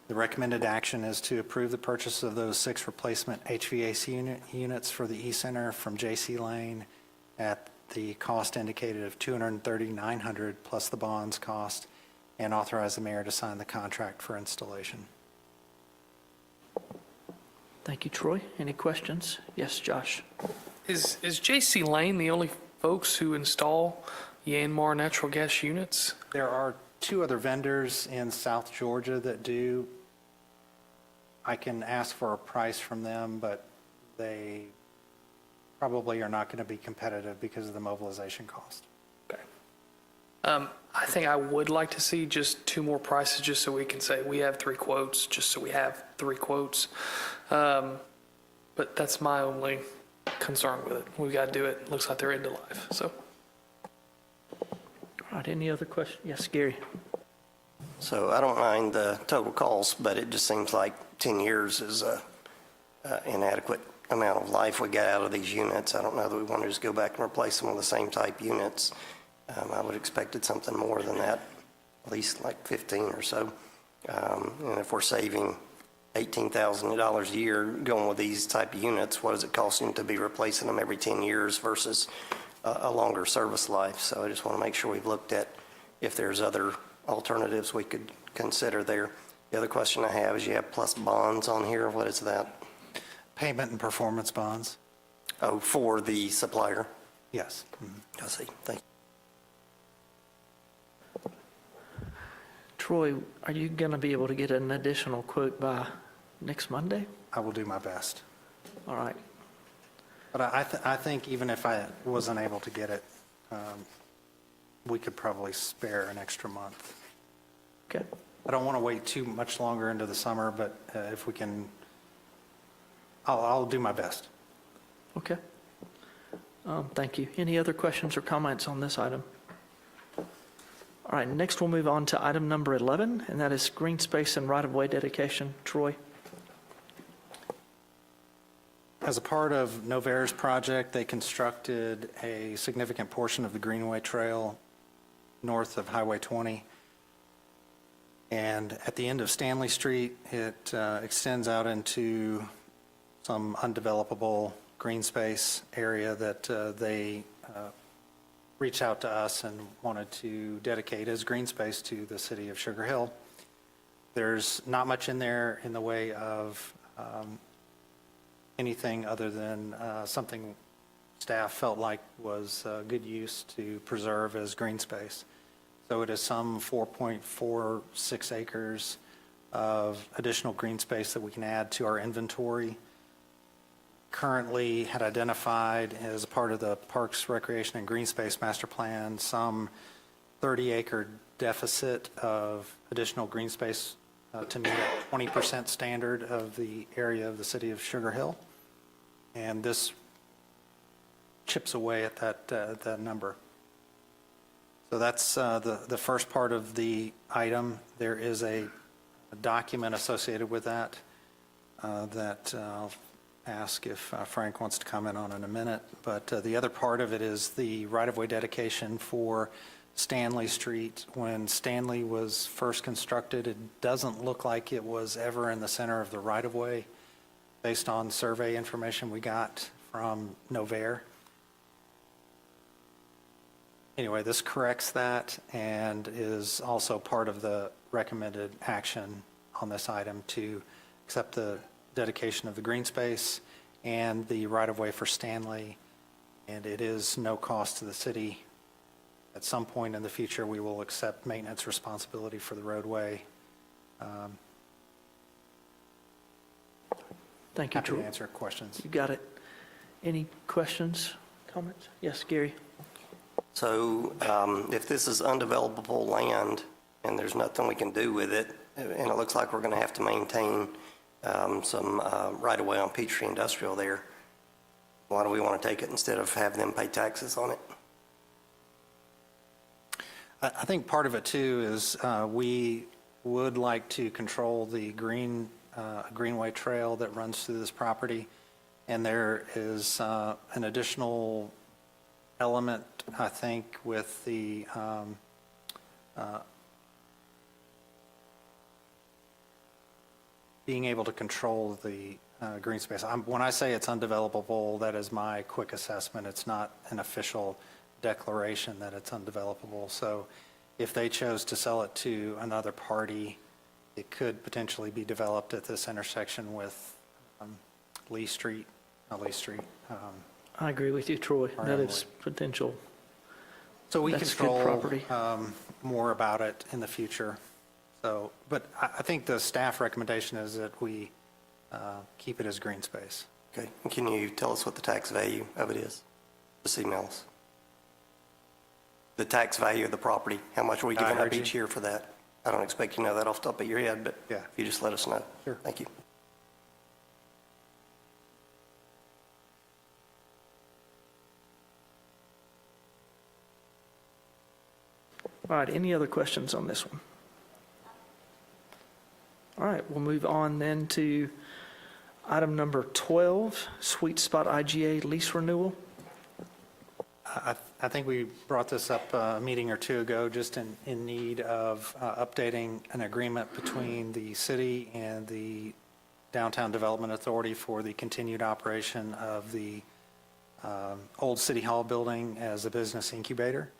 I: The recommended action is to approve the purchase of those 6 replacement HVAC units for the e-center from J.C. Lane at the cost indicated of $230,900 plus the bonds cost, and authorize the mayor to sign the contract for installation.
A: Thank you, Troy. Any questions? Yes, Josh?
E: Is J.C. Lane the only folks who install Yanmar natural gas units?
I: There are 2 other vendors in South Georgia that do. I can ask for a price from them, but they probably are not going to be competitive because of the mobilization cost.
E: Okay. I think I would like to see just 2 more prices, just so we can say we have 3 quotes, just so we have 3 quotes. But that's my only concern with it. We've got to do it. Looks like they're end of life, so.
A: All right, any other questions? Yes, Gary?
C: So I don't mind the total cost, but it just seems like 10 years is a inadequate amount of life we got out of these units. I don't know that we want to just go back and replace them with the same type units. I would have expected something more than that, at least like 15 or so. And if we're saving $18,000 a year going with these type of units, what is it costing to be replacing them every 10 years versus a longer service life? So I just want to make sure we've looked at if there's other alternatives we could consider there. The other question I have is you have plus bonds on here. What is that?
I: Payment and performance bonds?
C: Oh, for the supplier?
I: Yes.
C: I see. Thank you.
A: Troy, are you going to be able to get an additional quote by next Monday?
I: I will do my best.
A: All right.
I: But I think even if I wasn't able to get it, we could probably spare an extra month.
A: Okay.
I: I don't want to wait too much longer into the summer, but if we can, I'll do my best.
A: Okay. Thank you. Any other questions or comments on this item? All right, next we'll move on to item number 11, and that is green space and right-of-way dedication. Troy?
I: As a part of Novera's project, they constructed a significant portion of the Greenway Trail north of Highway 20. And at the end of Stanley Street, it extends out into some undevelopable green space area that they reached out to us and wanted to dedicate as green space to the city of Sugar Hill. There's not much in there in the way of anything other than something staff felt like was good use to preserve as green space. So it is some 4.46 acres of additional green space that we can add to our inventory. Currently had identified as a part of the Parks, Recreation, and Green Space Master Plan, some 30-acre deficit of additional green space to meet a 20% standard of the area of the city of Sugar Hill. And this chips away at that number. So that's the first part of the item. There is a document associated with that that I'll ask if Frank wants to comment on in a minute. But the other part of it is the right-of-way dedication for Stanley Street. When Stanley was first constructed, it doesn't look like it was ever in the center of the right-of-way based on survey information we got from Novair. Anyway, this corrects that and is also part of the recommended action on this item to accept the dedication of the green space and the right-of-way for Stanley. And it is no cost to the city. At some point in the future, we will accept maintenance responsibility for the roadway.
A: Thank you,
I: Happy to
A: Troy.
I: answer questions.
A: You got it. Any questions, comments? Yes, Gary?
C: So if this is undevelopable land and there's nothing we can do with it, and it looks like we're going to have to maintain some right-of-way on Peachtree Industrial there, why do we want to take it instead of have them pay taxes on it?
I: I think part of it too is we would like to control the greenway trail that runs through this property. And there is an additional element, I think, with the being able to control the green space. When I say it's undevelopable, that is my quick assessment. It's not an official declaration that it's undevelopable. So if they chose to sell it to another party, it could potentially be developed at this intersection with Lee Street, not Lee Street.
A: I agree with you, Troy.
I: All
A: That
I: right,
A: is potential.
I: So we
A: That's good
I: control
A: property.
I: more about it in the future. So, but I think the staff recommendation is that we keep it as green space.
C: Okay, and can you tell us what the tax value of it is? Just email us. The tax value of the property, how much are we
I: I
C: giving up
I: heard you.
C: each year for that? I don't expect you to know that off the top of your head, but
I: Yeah.
C: if you just let us know.
I: Sure.
C: Thank you.
A: All right, any other questions on this one? All right, we'll move on then to item number 12, Sweet Spot IGA lease renewal.
I: I think we brought this up a meeting or two ago, just in need of updating an agreement between the city and the Downtown Development Authority for the continued operation of the old City Hall building as a business incubator.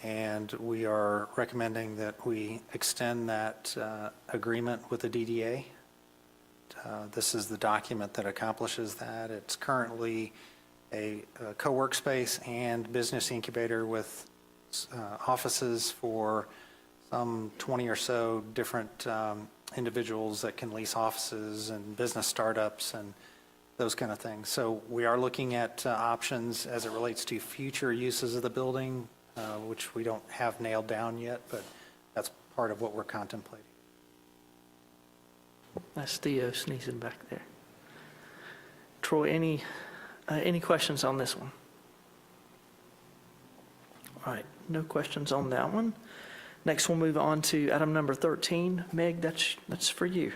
I: And we are recommending that we extend that agreement with the DDA. This is the document that accomplishes that. It's currently a co-work space and business incubator with offices for some 20 or so different individuals that can lease offices and business startups and those kind of things. So we are looking at options as it relates to future uses of the building, which we don't have nailed down yet, but that's part of what we're contemplating.
A: That's Theo sneezing back there. Troy, any questions on this one? All right, no questions on that one. Next, we'll move on to item number 13. Meg, that's for you.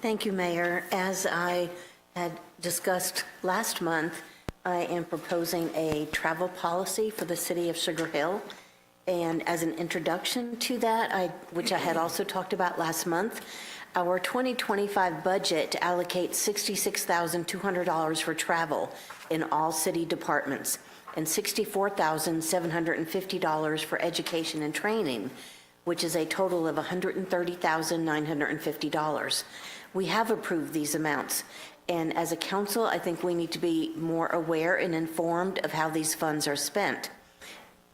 F: Thank you, Mayor. As I had discussed last month, I am proposing a travel policy for the city of Sugar Hill. And as an introduction to that, which I had also talked about last month, our 2025 budget allocates $66,200 for travel in all city departments and $64,750 for education and training. which is a total of $130,950. We have approved these amounts, and as a council, I think we need to be more aware and informed of how these funds are spent.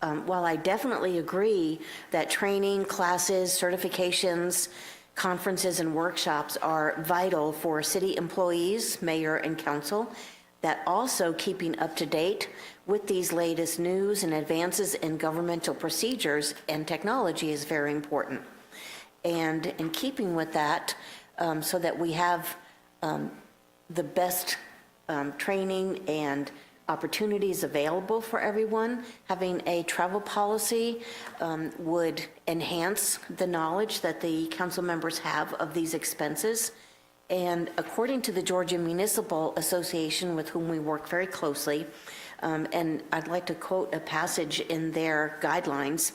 F: While I definitely agree that training, classes, certifications, conferences, and workshops are vital for city employees, mayor, and council, that also keeping up to date with these latest news and advances in governmental procedures and technology is very important. And in keeping with that, so that we have the best training and opportunities available for everyone, having a travel policy would enhance the knowledge that the council members have of these expenses. And according to the Georgia Municipal Association, with whom we work very closely, and I'd like to quote a passage in their guidelines,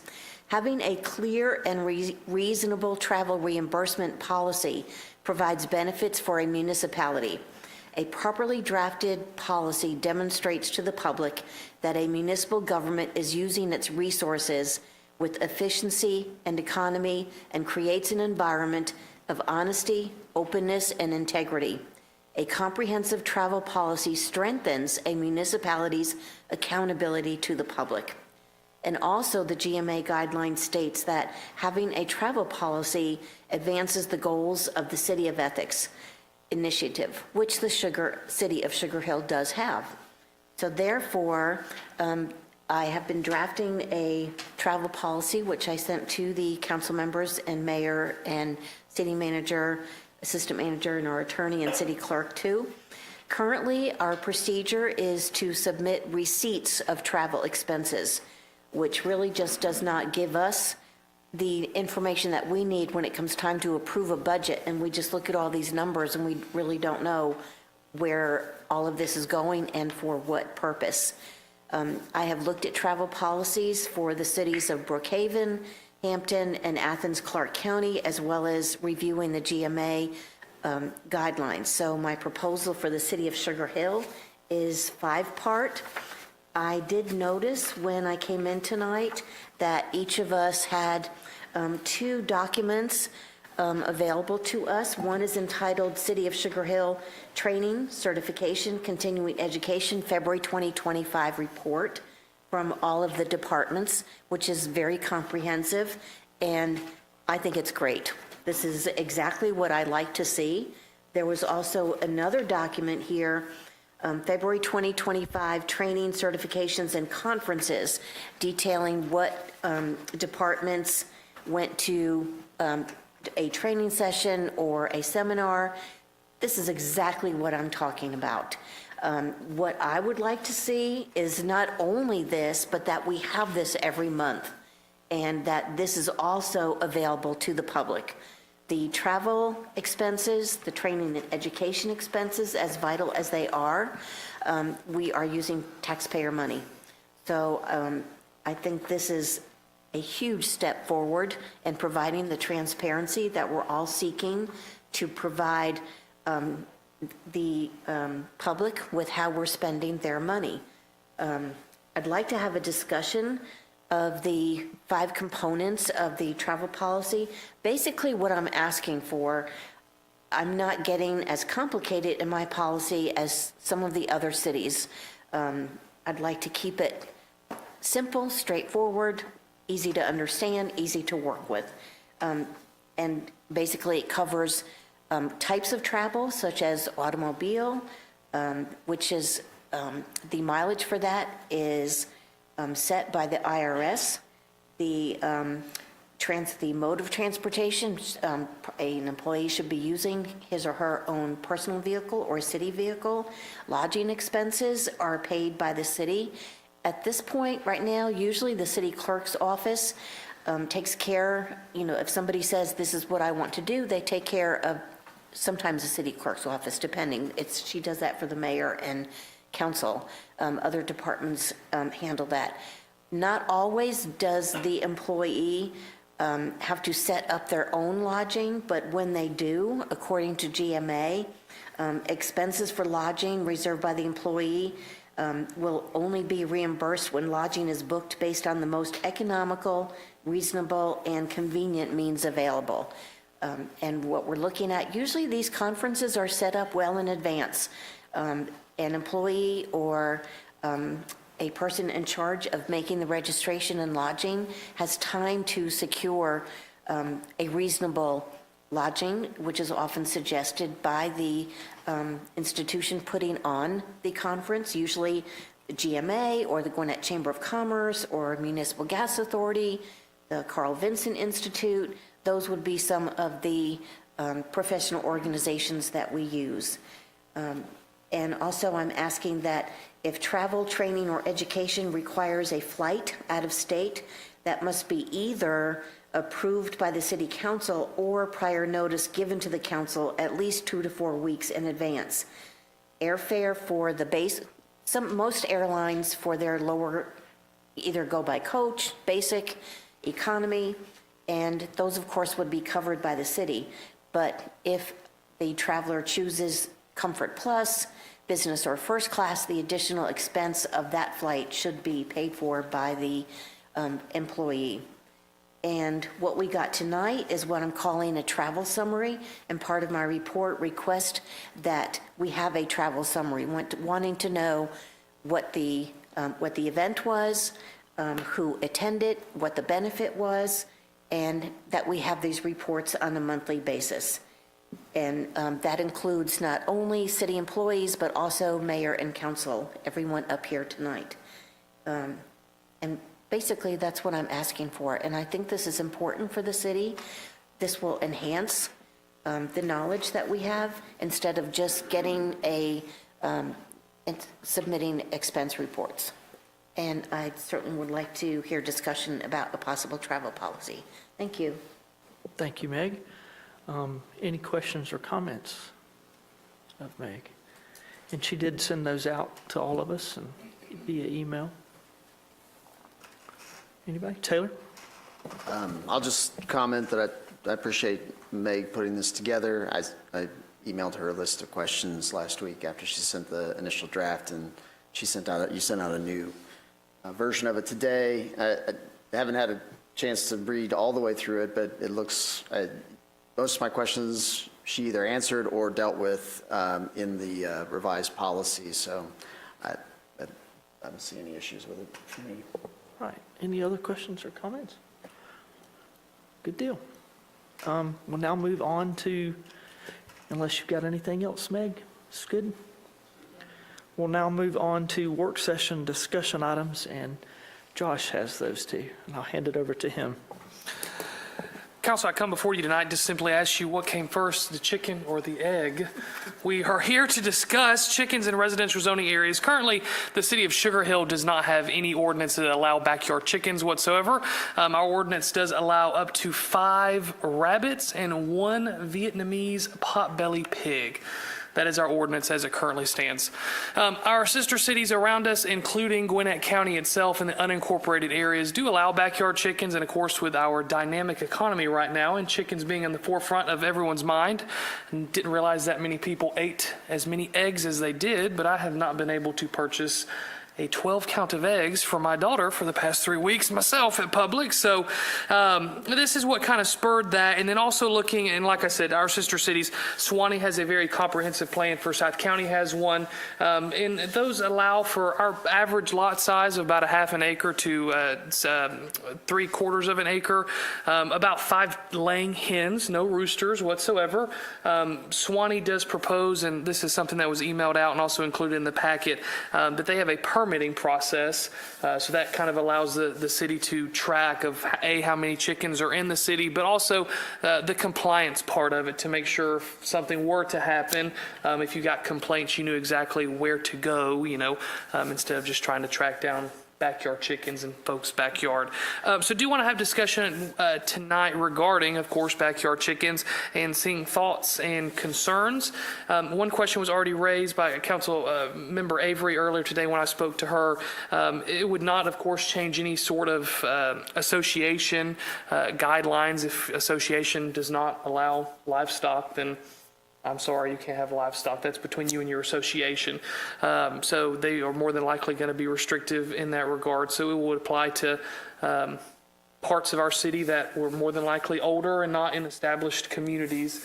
F: having a clear and reasonable travel reimbursement policy provides benefits for a municipality. A properly drafted policy demonstrates to the public that a municipal government is using its resources with efficiency and economy and creates an environment of honesty, openness, and integrity. A comprehensive travel policy strengthens a municipality's accountability to the public. And also, the GMA guideline states that having a travel policy advances the goals of the City of Ethics initiative, which the City of Sugar Hill does have. So therefore, I have been drafting a travel policy, which I sent to the council members and mayor and city manager, assistant manager, and our attorney and city clerk too. Currently, our procedure is to submit receipts of travel expenses, which really just does not give us the information that we need when it comes time to approve a budget, and we just look at all these numbers and we really don't know where all of this is going and for what purpose. I have looked at travel policies for the cities of Brookhaven, Hampton, and Athens, Clark County, as well as reviewing the GMA guidelines. So my proposal for the City of Sugar Hill is 5-part. I did notice when I came in tonight that each of us had 2 documents available to us. One is entitled City of Sugar Hill Training, Certification, Continuing Education, February 2025 Report from all of the departments, which is very comprehensive, and I think it's great. This is exactly what I like to see. There was also another document here, February 2025 Training, Certifications, and Conferences, detailing what departments went to a training session or a seminar. This is exactly what I'm talking about. What I would like to see is not only this, but that we have this every month, and that this is also available to the public. The travel expenses, the training and education expenses, as vital as they are, we are using taxpayer money. So I think this is a huge step forward in providing the transparency that we're all seeking to provide the public with how we're spending their money. I'd like to have a discussion of the 5 components of the travel policy. Basically, what I'm asking for, I'm not getting as complicated in my policy as some of the other cities. I'd like to keep it simple, straightforward, easy to understand, easy to work with. And basically, it covers types of travel, such as automobile, which is, the mileage for that is set by the IRS. The mode of transportation, an employee should be using his or her own personal vehicle or city vehicle. Lodging expenses are paid by the city. At this point, right now, usually the city clerk's office takes care, if somebody says, this is what I want to do, they take care of, sometimes the city clerk's office, depending. She does that for the mayor and council. Other departments handle that. Not always does the employee have to set up their own lodging, but when they do, according to GMA, expenses for lodging reserved by the employee will only be reimbursed when lodging is booked based on the most economical reasonable, and convenient means available. And what we're looking at, usually these conferences are set up well in advance. An employee or a person in charge of making the registration and lodging has time to secure a reasonable lodging, which is often suggested by the institution putting on the conference, usually the GMA or the Gwinnett Chamber of Commerce or Municipal Gas Authority, the Carl Vinson Institute. Those would be some of the professional organizations that we use. And also, I'm asking that if travel, training, or education requires a flight out of state, that must be either approved by the city council or prior notice given to the council at least 2 to 4 weeks in advance. Airfare for the base, most airlines for their lower, either go by coach, basic, economy, and those, of course, would be covered by the city. But if the traveler chooses Comfort Plus, business, or first class, the additional expense of that flight should be paid for by the employee. And what we got tonight is what I'm calling a travel summary, and part of my report request that we have a travel summary, wanting to know what the event was, who attended, what the benefit was, and that we have these reports on a monthly basis. And that includes not only city employees, but also mayor and council, everyone up here tonight. And basically, that's what I'm asking for. And I think this is important for the city. This will enhance the knowledge that we have instead of just getting and submitting expense reports. And I certainly would like to hear discussion about a possible travel policy. Thank you.
A: Thank you, Meg. Any questions or comments of Meg? And she did send those out to all of us and via email. Anybody? Taylor?
G: I'll just comment that I appreciate Meg putting this together. I emailed her a list of questions last week after she sent the initial draft, and you sent out a new version of it today. I haven't had a chance to read all the way through it, but it looks, most of my questions she either answered or dealt with in the revised policy, so I don't see any issues with it for me.
A: All right. Any other questions or comments? Good deal. We'll now move on to, unless you've got anything else, Meg, it's good. We'll now move on to work session discussion items, and Josh has those too, and I'll hand it over to him.
E: Council, I come before you tonight to simply ask you what came first, the chicken or the egg. We are here to discuss chickens in residential zoning areas. Currently, the city of Sugar Hill does not have any ordinance that allow backyard chickens whatsoever. Our ordinance does allow up to 5 rabbits and 1 Vietnamese potbelly pig. That is our ordinance as it currently stands. Our sister cities around us, including Gwinnett County itself and the unincorporated areas, do allow backyard chickens. And of course, with our dynamic economy right now and chickens being in the forefront of everyone's mind, and didn't realize that many people ate as many eggs as they did, but I have not been able to purchase a 12 count of eggs for my daughter for the past 3 weeks myself at Publix. So this is what kind of spurred that. And then also looking, and like I said, our sister cities, Suwannee has a very comprehensive plan. Forsyth County has one. And those allow for our average lot size of about 1/2 acre to 3/4 of an acre, about 5 laying hens, no roosters whatsoever. Suwannee does propose, and this is something that was emailed out and also included in the packet, that they have a permitting process, so that kind of allows the city to track of how many chickens are in the city, but also the compliance part of it to make sure if something were to happen, if you got complaints, you knew exactly where to go, instead of just trying to track down backyard chickens in folks' backyard. So do want to have discussion tonight regarding, of course, backyard chickens and seeing thoughts and concerns. One question was already raised by Council Member Avery earlier today when I spoke to her. It would not, of course, change any sort of association guidelines. If association does not allow livestock, then I'm sorry, you can't have livestock. That's between you and your association. So they are more than likely going to be restrictive in that regard. So it would apply to parts of our city that were more than likely older and not in established communities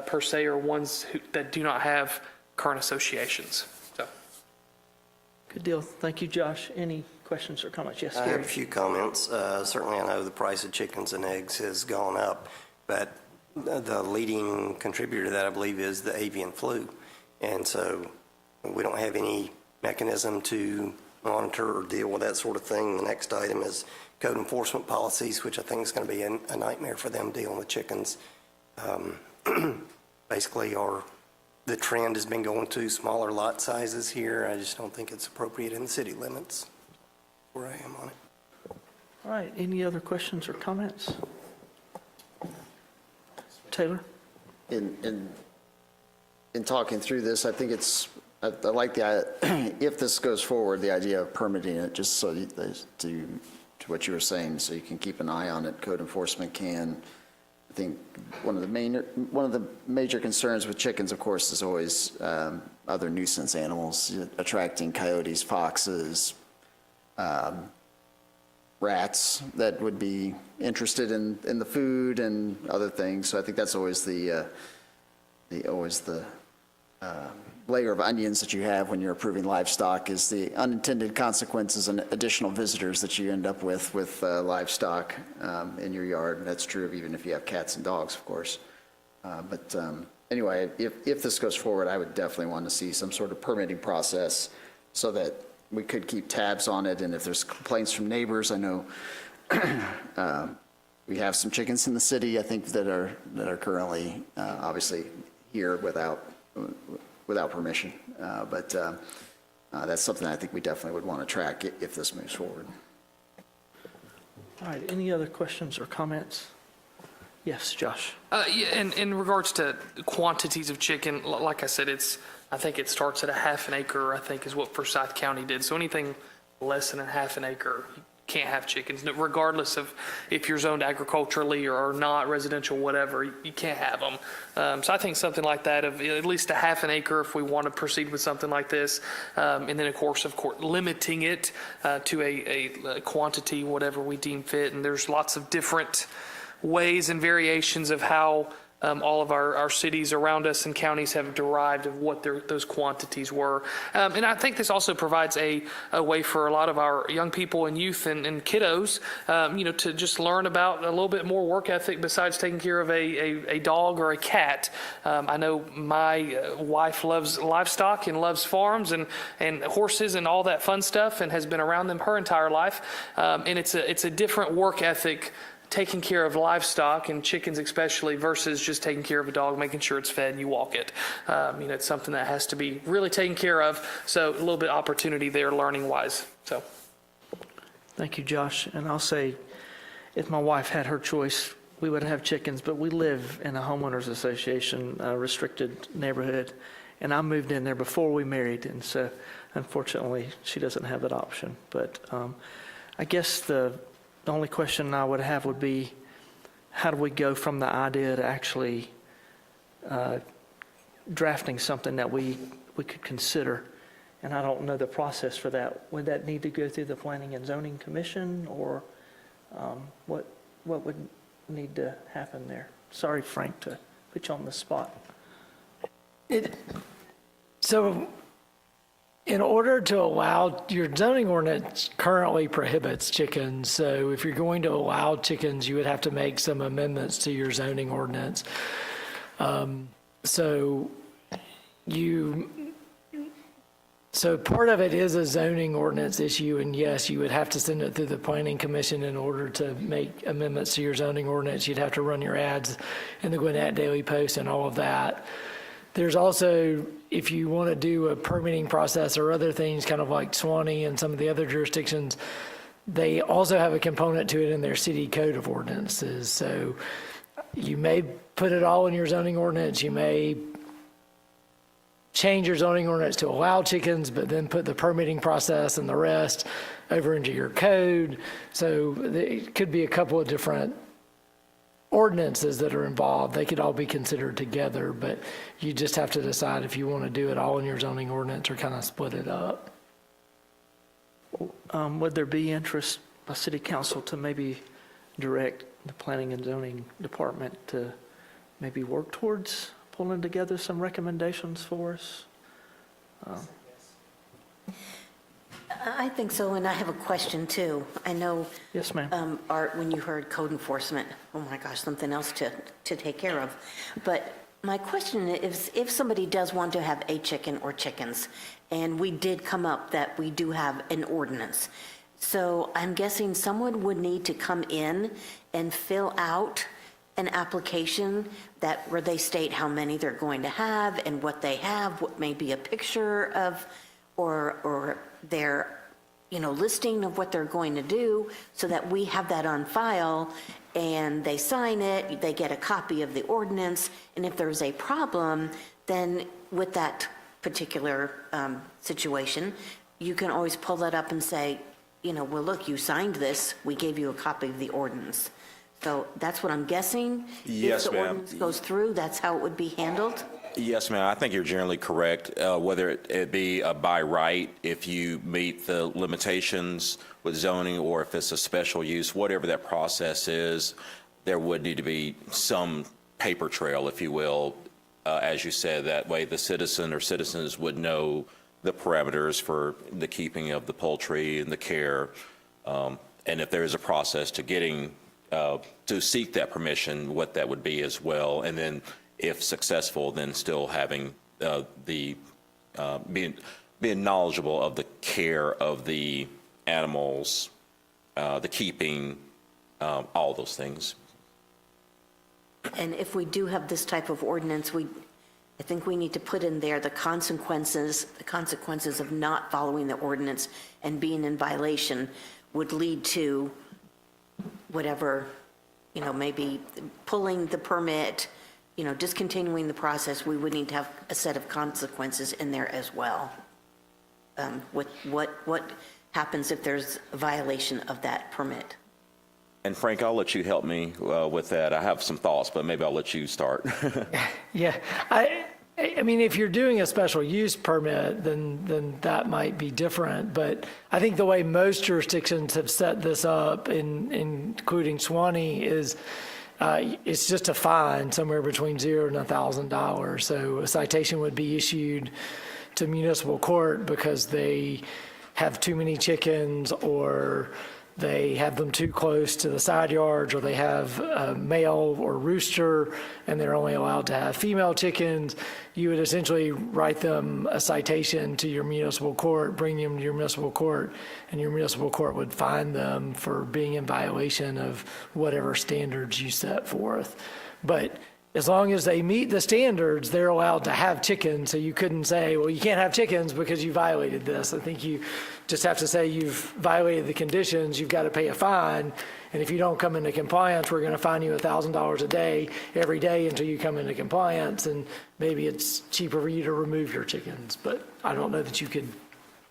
E: per se, or ones that do not have current associations. So,
A: Good deal. Thank you, Josh. Any questions or comments? Yes,
C: I have
A: Gary?
C: a few comments. Certainly, I know the price of chickens and eggs has gone up, but the leading contributor to that, I believe, is the avian flu. And so we don't have any mechanism to monitor or deal with that sort of thing. The next item is code enforcement policies, which I think is going to be a nightmare for them dealing with chickens. Basically, the trend has been going to smaller lot sizes here. I just don't think it's appropriate in the city limits where I am on it.
A: All right, any other questions or comments? Taylor?
G: In talking through this, I think I like if this goes forward, the idea of permitting it, just so to what you were saying, so you can keep an eye on it, code enforcement can. I think one of the major concerns with chickens, of course, is always other nuisance animals, attracting coyotes, foxes, rats that would be interested in the food and other things. So I think that's always the layer of onions that you have when you're approving livestock, is the unintended consequences and additional visitors that you end up with livestock in your yard. And that's true of even if you have cats and dogs, of course. But anyway, if this goes forward, I would definitely want to see some sort of permitting process so that we could keep tabs on it. And if there's complaints from neighbors, I know we have some chickens in the city, I think, that are currently obviously here without permission. But that's something I think we definitely would want to track if this moves forward.
A: All right, any other questions or comments? Yes, Josh?
E: yeah, and in regards to quantities of chicken, like I said, I think it starts at a half an acre, I think is what Forsyth County did. So anything less than a half an acre, you can't have chickens, regardless of if you're zoned agriculturally or not, residential, whatever, you can't have them. So I think something like that, of at least a half an acre if we want to proceed with something like this. And then, of course, limiting it to a quantity, whatever we deem fit. And there's lots of different ways and variations of how all of our cities around us and counties have derived of what those quantities were. And I think this also provides a way for a lot of our young people and youth and kiddos, to just learn about a little bit more work ethic besides taking care of a dog or a cat. I know my wife loves livestock and loves farms and horses and all that fun stuff, and has been around them her entire life. And it's a different work ethic, taking care of livestock and chickens especially, versus just taking care of a dog, making sure it's fed and you walk it. It's something that has to be really taken care of. So a little bit opportunity there learning wise. So.
A: Thank you, Josh. And I'll say, if my wife had her choice, we would have chickens, but we live in a homeowners association, restricted neighborhood, and I moved in there before we married, and so unfortunately she doesn't have that option. But I guess the only question I would have would be, how do we go from the idea to actually drafting something that we could consider? And I don't know the process for that. Would that need to go through the Planning and Zoning Commission, or what would need to happen there? Sorry, Frank, to put you on the spot.
D: So in order to allow, your zoning ordinance currently prohibits chickens. So if you're going to allow chickens, you would have to make some amendments to your zoning ordinance. So part of it is a zoning ordinance issue, and yes, you would have to send it through the Planning Commission in order to make amendments to your zoning ordinance. You'd have to run your ads in the Gwinnett Daily Post and all of that. There's also, if you want to do a permitting process or other things, kind of like Swanee and some of the other jurisdictions, they also have a component to it in their city code of ordinances. So you may put it all in your zoning ordinance. You may change your zoning ordinance to allow chickens, but then put the permitting process and the rest over into your code. So it could be a couple of different ordinances that are involved. They could all be considered together, but you just have to decide if you want to do it all in your zoning ordinance or kind of split it up.
A: Would there be interest by City Council to maybe direct the Planning and Zoning Department to maybe work towards pulling together some recommendations for us?
F: I think so, and I have a question too. I know,
A: Yes, ma'am.
F: Art, when you heard code enforcement, oh my gosh, something else to take care of. But my question is, if somebody does want to have a chicken or chickens, and we did come up that we do have an ordinance, so I'm guessing someone would need to come in and fill out an application where they state how many they're going to have and what they have, what may be a picture of, or their, listing of what they're going to do, so that we have that on file, and they sign it, they get a copy of the ordinance, and if there's a problem, then with that particular situation, you can always pull that up and say, well, look, you signed this, we gave you a copy of the ordinance. So that's what I'm guessing.
B: Yes,
F: If the
B: ma'am.
F: ordinance goes through, that's how it would be handled?
B: Yes, ma'am. I think you're generally correct. Whether it be by right, if you meet the limitations with zoning, or if it's a special use, whatever that process is, there would need to be some paper trail, if you will. As you said, that way the citizen or citizens would know the parameters for the keeping of the poultry and the care. And if there is a process to getting, to seek that permission, what that would be as well. And then if successful, then still having being knowledgeable of the care of the animals, the keeping, all those things.
F: And if we do have this type of ordinance, I think we need to put in there the consequences of not following the ordinance and being in violation would lead to whatever, maybe pulling the permit, discontinuing the process. We would need to have a set of consequences in there as well. With what happens if there's a violation of that permit?
B: And Frank, I'll let you help me with that. I have some thoughts, but maybe I'll let you start.
D: Yeah, I mean, if you're doing a special use permit, then that might be different. But I think the way most jurisdictions have set this up, including Suwannee, is it's just a fine somewhere between $0 and $1,000. So a citation would be issued to municipal court because they have too many chickens, or they have them too close to the side yards, or they have a male or rooster and they're only allowed to have female chickens. You would essentially write them a citation to your municipal court, bring them to your municipal court, and your municipal court would fine them for being in violation of whatever standards you set forth. But as long as they meet the standards, they're allowed to have chickens. So you couldn't say, well, you can't have chickens because you violated this. I think you just have to say you've violated the conditions, you've got to pay a fine. And if you don't come into compliance, we're going to fine you $1,000 a day, every day until you come into compliance. And maybe it's cheaper for you to remove your chickens. But I don't know that you could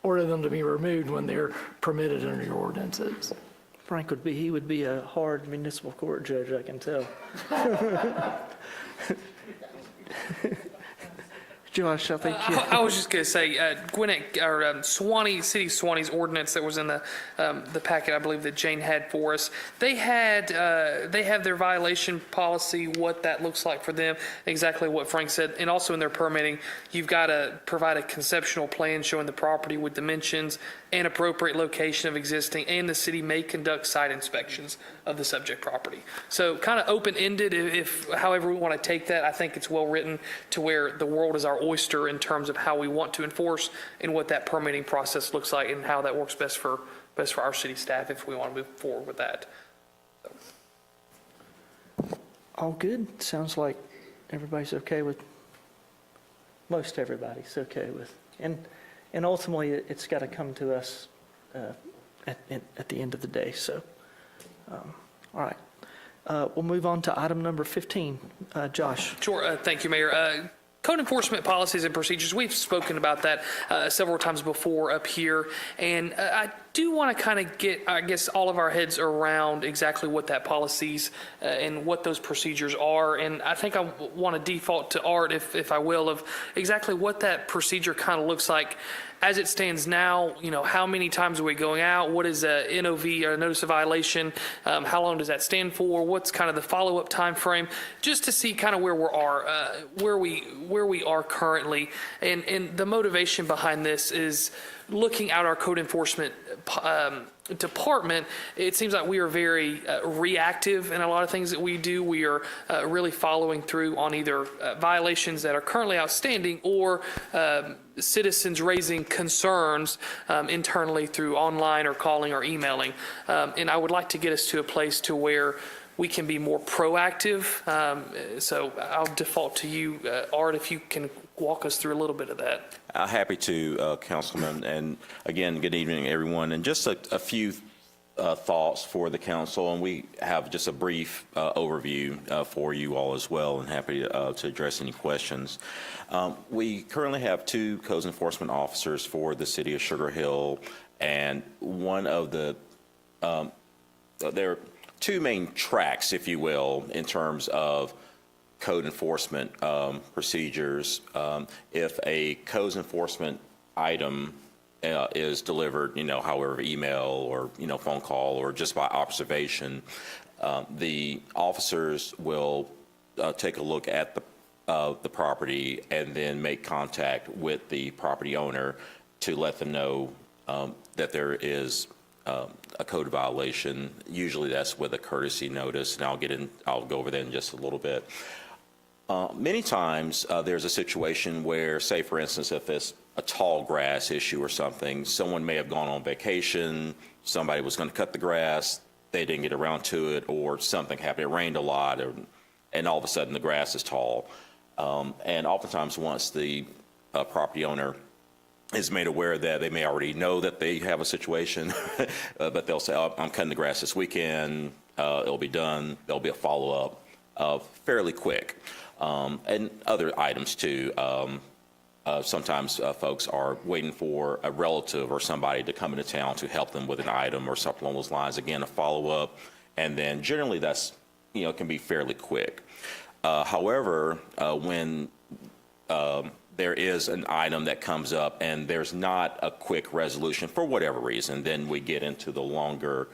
D: order them to be removed when they're permitted under your ordinances.
A: Frank he would be a hard municipal court judge, I can tell. Josh, I think you...
E: I was just going to say, Gwinnett, or Suwannee, City of Suwannee's ordinance that was in the packet, I believe, that Jane had for us, they have their violation policy, what that looks like for them, exactly what Frank said. And also in their permitting, you've got to provide a conceptual plan showing the property with dimensions and appropriate location of existing, and the city may conduct site inspections of the subject property. So kind of open-ended, if however we want to take that. I think it's well-written to where the world is our oyster in terms of how we want to enforce and what that permitting process looks like and how that works best for our city staff if we want to move forward with that.
A: All good? Sounds like everybody's okay with, most everybody's okay with. And ultimately, it's got to come to us at the end of the day. So, all right. We'll move on to item number 15. Josh.
E: Sure. Thank you, Mayor. Code enforcement policies and procedures, we've spoken about that several times before up here. And do want to kind of get, I guess, all of our heads around exactly what that policies and what those procedures are. And I think I want to default to Art, if I will, of exactly what that procedure kind of looks like as it stands now. You know, how many times are we going out? What is a NOV, or a notice of violation? How long does that stand for? What's kind of the follow-up time frame? Just to see kind of where we are currently. And the motivation behind this is looking at our code enforcement department. It seems like we are very reactive in a lot of things that we do. We are really following through on either violations that are currently outstanding or citizens raising concerns internally through online or calling or emailing. And I would like to get us to a place to where we can be more proactive. So I'll default to you, Art, if you can walk us through a little bit of that.
B: Happy to, Councilman. And again, good evening, everyone. And just a few thoughts for the council, and we have just a brief overview for you all as well, and happy to address any questions. We currently have 2 codes enforcement officers for the city of Sugar Hill, and one of the, there are 2 main tracks, if you will, in terms of code enforcement procedures. If a codes enforcement item is delivered, however, email or, phone call or just by observation, the officers will take a look at the property and then make contact with the property owner to let them know that there is a code violation. Usually that's with a courtesy notice, and I'll go over that in just a little bit. Many times there's a situation where, say for instance, if it's a tall grass issue or something, someone may have gone on vacation, somebody was going to cut the grass, they didn't get around to it, or something happened, it rained a lot, and all of a sudden the grass is tall. And oftentimes once the property owner is made aware that, they may already know that they have a situation, but they'll say, oh, I'm cutting the grass this weekend, it'll be done, there'll be a follow-up fairly quick. And other items too. Sometimes folks are waiting for a relative or somebody to come into town to help them with an item or something along those lines. Again, a follow-up, and then generally that's, can be fairly quick. However, when there is an item that comes up and there's not a quick resolution for whatever reason, then we get into the longer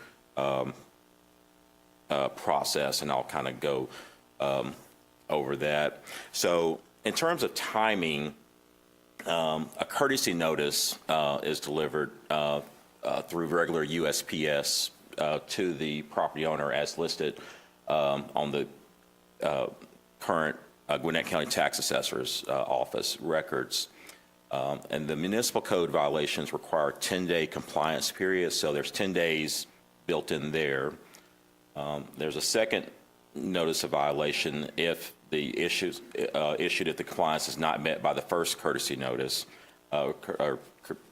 B: process, and I'll kind of go over that. So in terms of timing, a courtesy notice is delivered through regular USPS to the property owner as listed on the current Gwinnett County Tax Assessor's Office records. And the municipal code violations require 10-day compliance period, so there's 10 days built in there. There's a second notice of violation if the issues issued if the compliance is not met by the first courtesy notice or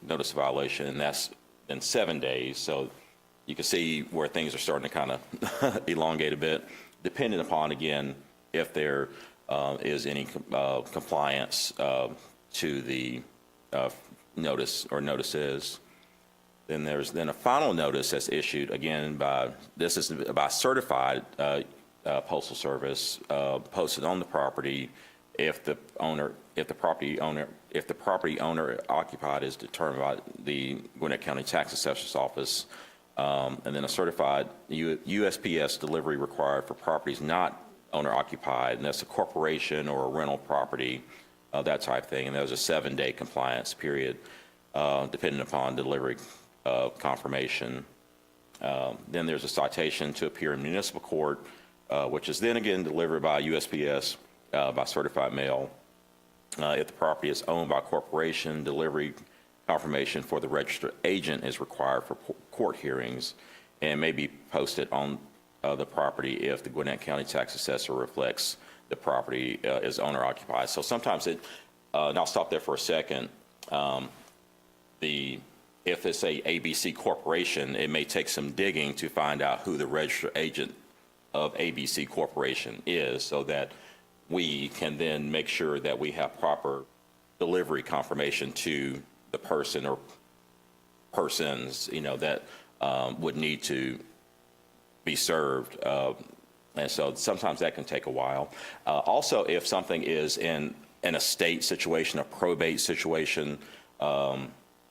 B: notice of violation, and that's in 7 days. So you can see where things are starting to kind of elongate a bit, depending upon, again, if there is any compliance to the notice or notices. Then there's a final notice that's issued, again, this is by certified postal service, posted on the property if the property owner occupied is determined by the Gwinnett County Tax Assessor's Office, and then a certified USPS delivery required for properties not owner occupied, and that's a corporation or a rental property, that type thing. And there's a 7-day compliance period, depending upon delivery confirmation. Then there's a citation to appear in municipal court, which is then again delivered by USPS by certified mail. If the property is owned by a corporation, delivery confirmation for the registered agent is required for court hearings and may be posted on the property if the Gwinnett County Tax Assessor reflects the property is owner occupied. So sometimes and I'll stop there for a second. If it's a ABC Corporation, it may take some digging to find out who the registered agent of ABC Corporation is, so that we can then make sure that we have proper delivery confirmation to the person or persons, that would need to be served. And so sometimes that can take a while. Also, if something is in an estate situation, a probate situation,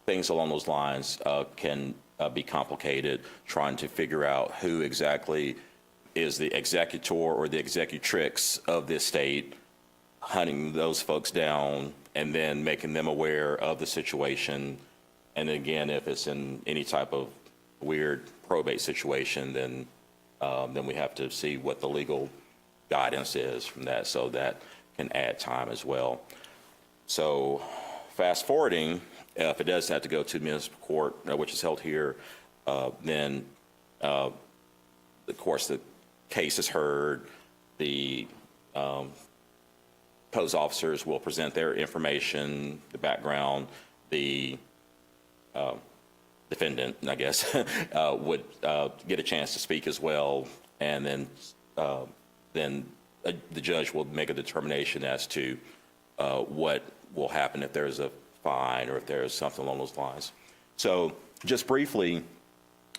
B: things along those lines can be complicated, trying to figure out who exactly is the executor or the executrix of the estate, hunting those folks down, and then making them aware of the situation. And again, if it's in any type of weird probate situation, then we have to see what the legal guidance is from that, so that can add time as well. So fast forwarding, if it does have to go to municipal court, which is held here, then of course the case is heard, the post officers will present their information, the background, the defendant, I guess, would get a chance to speak as well, and then the judge will make a determination as to what will happen if there's a fine or if there's something along those lines. So just briefly,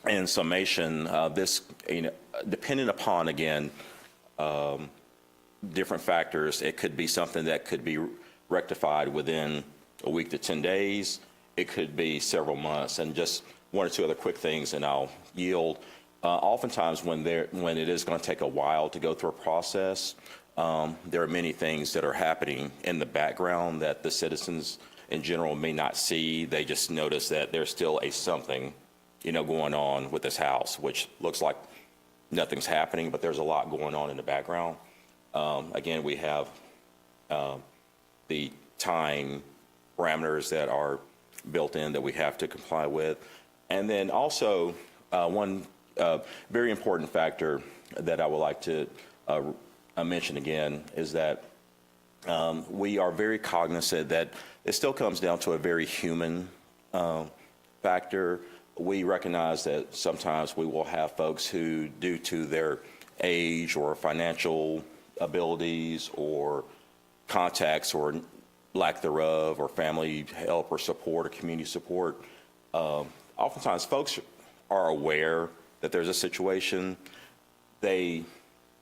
B: in summation, this, depending upon, again, different factors, it could be something that could be rectified within a week to 10 days. It could be several months. And just one or two other quick things, and I'll yield. Oftentimes, when it is going to take a while to go through a process, there are many things that are happening in the background that the citizens in general may not see. They just notice that there's still something, going on with this house, which looks like nothing's happening, but there's a lot going on in the background. Again, we have the time parameters that are built in that we have to comply with. And then also, one very important factor that I would like to mention again is that we are very cognizant that it still comes down to a very human factor. We recognize that sometimes we will have folks who, due to their age or financial abilities or contacts or lack thereof, or family help or support or community support, oftentimes folks are aware that there's a situation. They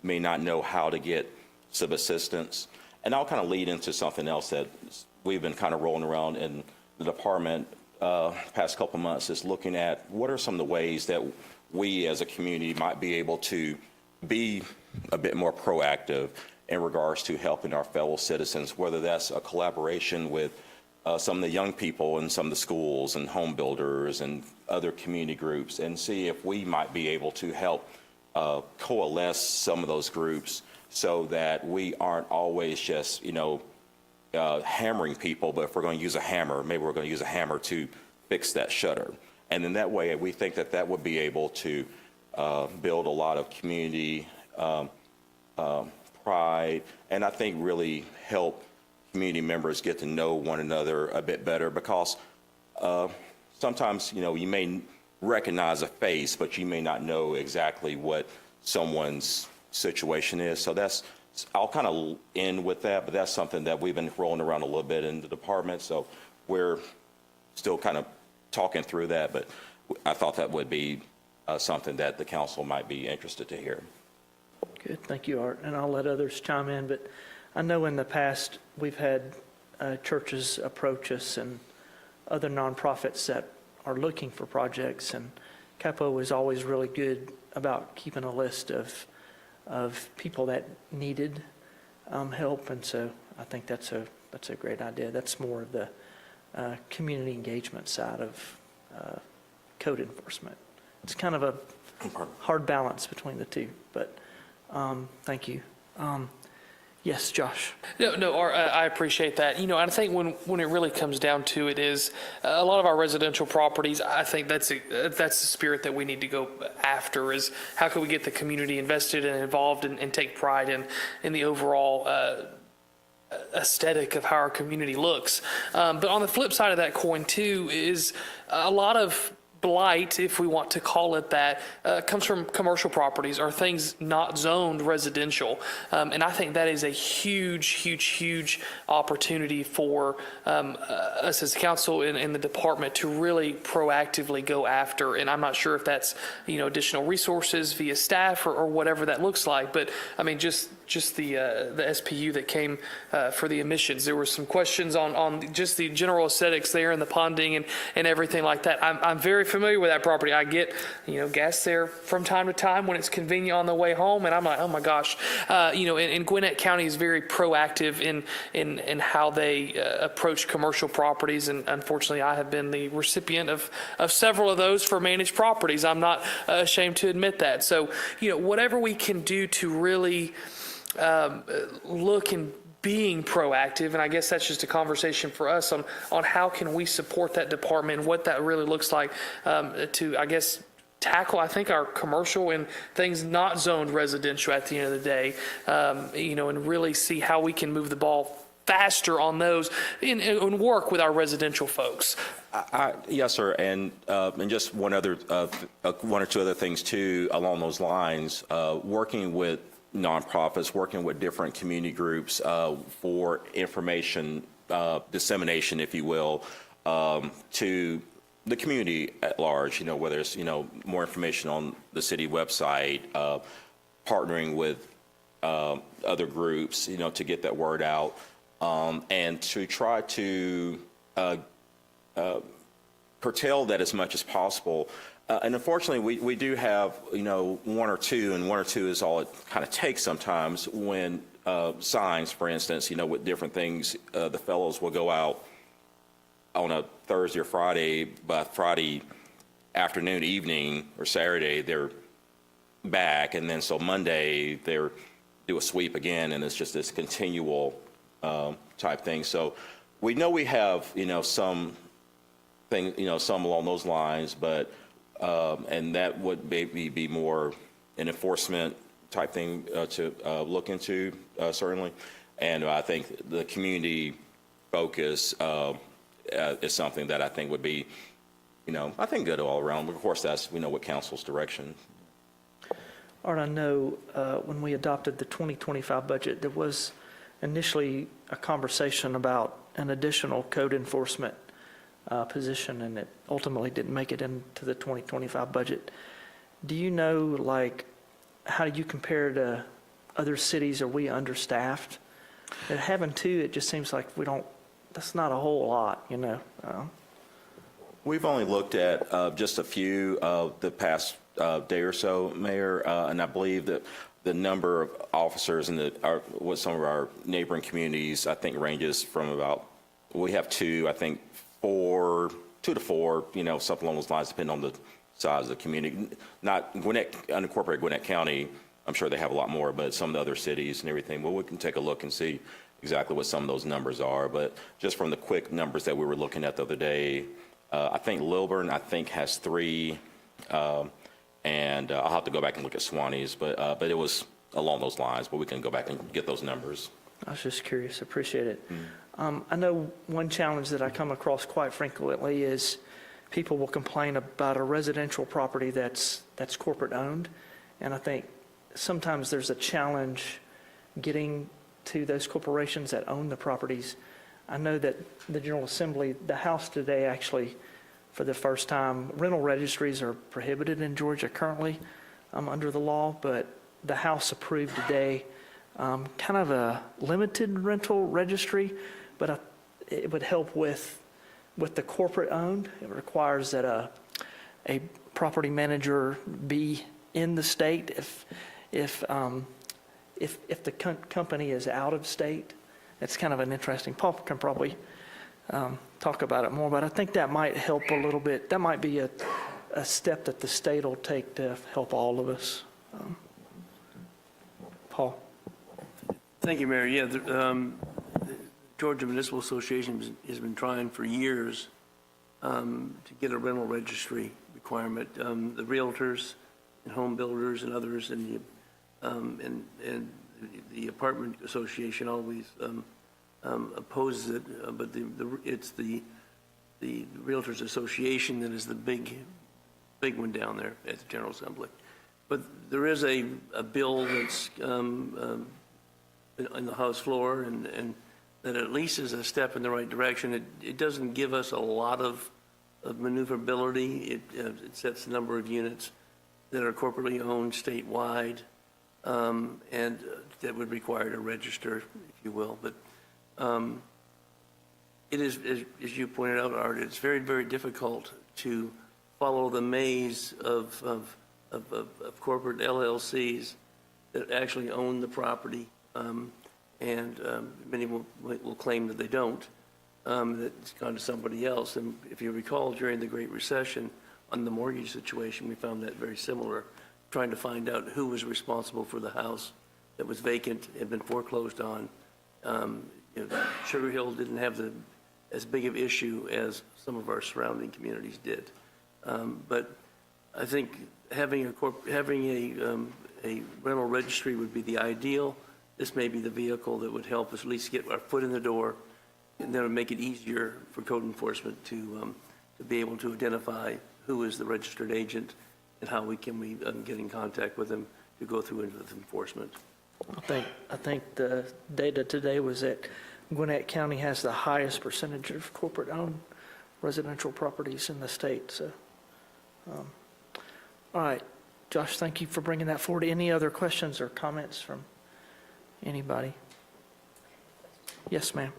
B: may not know how to get some assistance. And I'll kind of lead into something else that we've been kind of rolling around in the department past couple months, is looking at what are some of the ways that we as a community might be able to be a bit more proactive in regards to helping our fellow citizens, whether that's a collaboration with some of the young people in some of the schools and home builders and other community groups, and see if we might be able to help coalesce some of those groups so that we aren't always just, hammering people, but if we're going to use a hammer, maybe we're going to use a hammer to fix that shutter. And in that way, we think that that would be able to build a lot of community pride, and I think really help community members get to know one another a bit better, because sometimes, you may recognize a face, but you may not know exactly what someone's situation is. So I'll kind of end with that, but that's something that we've been rolling around a little bit in the department. So we're still kind of talking through that, but I thought that would be something that the council might be interested to hear.
A: Good, thank you, Art. And I'll let others chime in, but I know in the past we've had churches approach us and other nonprofits that are looking for projects, and Capo is always really good about keeping a list of people that needed help, and so I think that's a great idea. That's more of the community engagement side of code enforcement. It's kind of a hard balance between the two, but thank you. Yes, Josh.
E: No, Art, I appreciate that. I think when it really comes down to it is a lot of our residential properties, I think that's the spirit that we need to go after, is how can we get the community invested and involved and take pride in the overall aesthetic of how our community looks. But on the flip side of that coin too is a lot of blight, if we want to call it that, comes from commercial properties or things not zoned residential. And I think that is a huge opportunity for us as council and the department to really proactively go after. And I'm not sure if that's, additional resources via staff or whatever that looks like. But I mean, just the SPU that came for the emissions. There were some questions on just the general aesthetics there and the ponding and everything like that. I'm very familiar with that property. I get, gas there from time to time when it's convenient on the way home, and I'm like, oh my gosh. And Gwinnett County is very proactive in how they approach commercial properties, and unfortunately, I have been the recipient of several of those for managed properties. I'm not ashamed to admit that. So, whatever we can do to really look and being proactive, and I guess that's just a conversation for us on how can we support that department and what that really looks like to, I guess, tackle, I think, our commercial and things not zoned residential at the end of the day, and really see how we can move the ball faster on those and work with our residential folks.
B: Yes, sir. And just one or two other things too along those lines. Working with nonprofits, working with different community groups for information dissemination, if you will, to the community at large. Whether it's more information on the city website, partnering with other groups, to get that word out, and to try to curtail that as much as possible. And unfortunately, we do have, one or two, and one or two is all it kind of takes sometimes when signs, for instance, with different things, the fellows will go out on a Thursday or Friday, but Friday afternoon, evening, or Saturday, they're back. And then so Monday, they're do a sweep again, and it's just this continual type thing. So we know we have, some thing, some along those lines, but and that would maybe be more an enforcement type thing to look into, certainly. And I think the community focus is something that I think would be, I think good all around. But of course, that's, what council's direction.
A: Art, I know when we adopted the 2025 budget, there was initially a conversation about an additional code enforcement position, and it ultimately didn't make it into the 2025 budget. Do you know, how do you compare to other cities? Are we understaffed? And having two, it just seems like that's not a whole lot,
B: We've only looked at just a few the past day or so, Mayor, and I believe that the number of officers in with some of our neighboring communities, I think, ranges from about, we have two, I think, 2 to 4, something along those lines, depending on the size of the community. Not unincorporated Gwinnett County, I'm sure they have a lot more, but some of the other cities and everything, well, we can take a look and see exactly what some of those numbers are. But just from the quick numbers that we were looking at the other day, I think Lilburn, has 3, and I'll have to go back and look at Swanee's, but it was along those lines, but we can go back and get those numbers.
A: I was just curious. Appreciate it. I know one challenge that I come across quite frequently is people will complain about a residential property that's corporate owned, and I think sometimes there's a challenge getting to those corporations that own the properties. I know that the General Assembly, the House today actually, for the first time, rental registries are prohibited in Georgia currently under the law, but the House approved today kind of a limited rental registry, but it would help with the corporate owned. It requires that a property manager be in the state if the company is out of state. It's kind of an interesting, Paul can probably talk about it more, but I think that might help a little bit. That might be a step that the state will take to help all of us. Paul.
J: Thank you, Mayor. Yeah, the Georgia Municipal Association has been trying for years to get a rental registry requirement. The realtors and home builders and others and the apartment association always opposes it, but it's the Realtors Association that is the big big one down there at the General Assembly. But there is a bill that's in the House floor, and that at least is a step in the right direction. It doesn't give us a lot of maneuverability. It sets the number of units that are corporately owned statewide, and that would require to register, if you will. But it is, as you pointed out, Art, it's very, very difficult to follow the maze of corporate LLCs that actually own the property, and many will claim that they don't, that it's gone to somebody else. And if you recall, during the Great Recession, on the mortgage situation, we found that very similar, trying to find out who was responsible for the house that was vacant, had been foreclosed on. Sugar Hill didn't have as big of issue as some of our surrounding communities did. But I think having a rental registry would be the ideal. This may be the vehicle that would help us at least get our foot in the door, and then make it easier for code enforcement to be able to identify who is the registered agent and how we get in contact with them to go through into the enforcement.
A: I think the data today was that Gwinnett County has the highest percentage of corporate-owned residential properties in the state, so. All right, Josh, thank you for bringing that forward. Any other questions or comments from anybody? Yes, ma'am.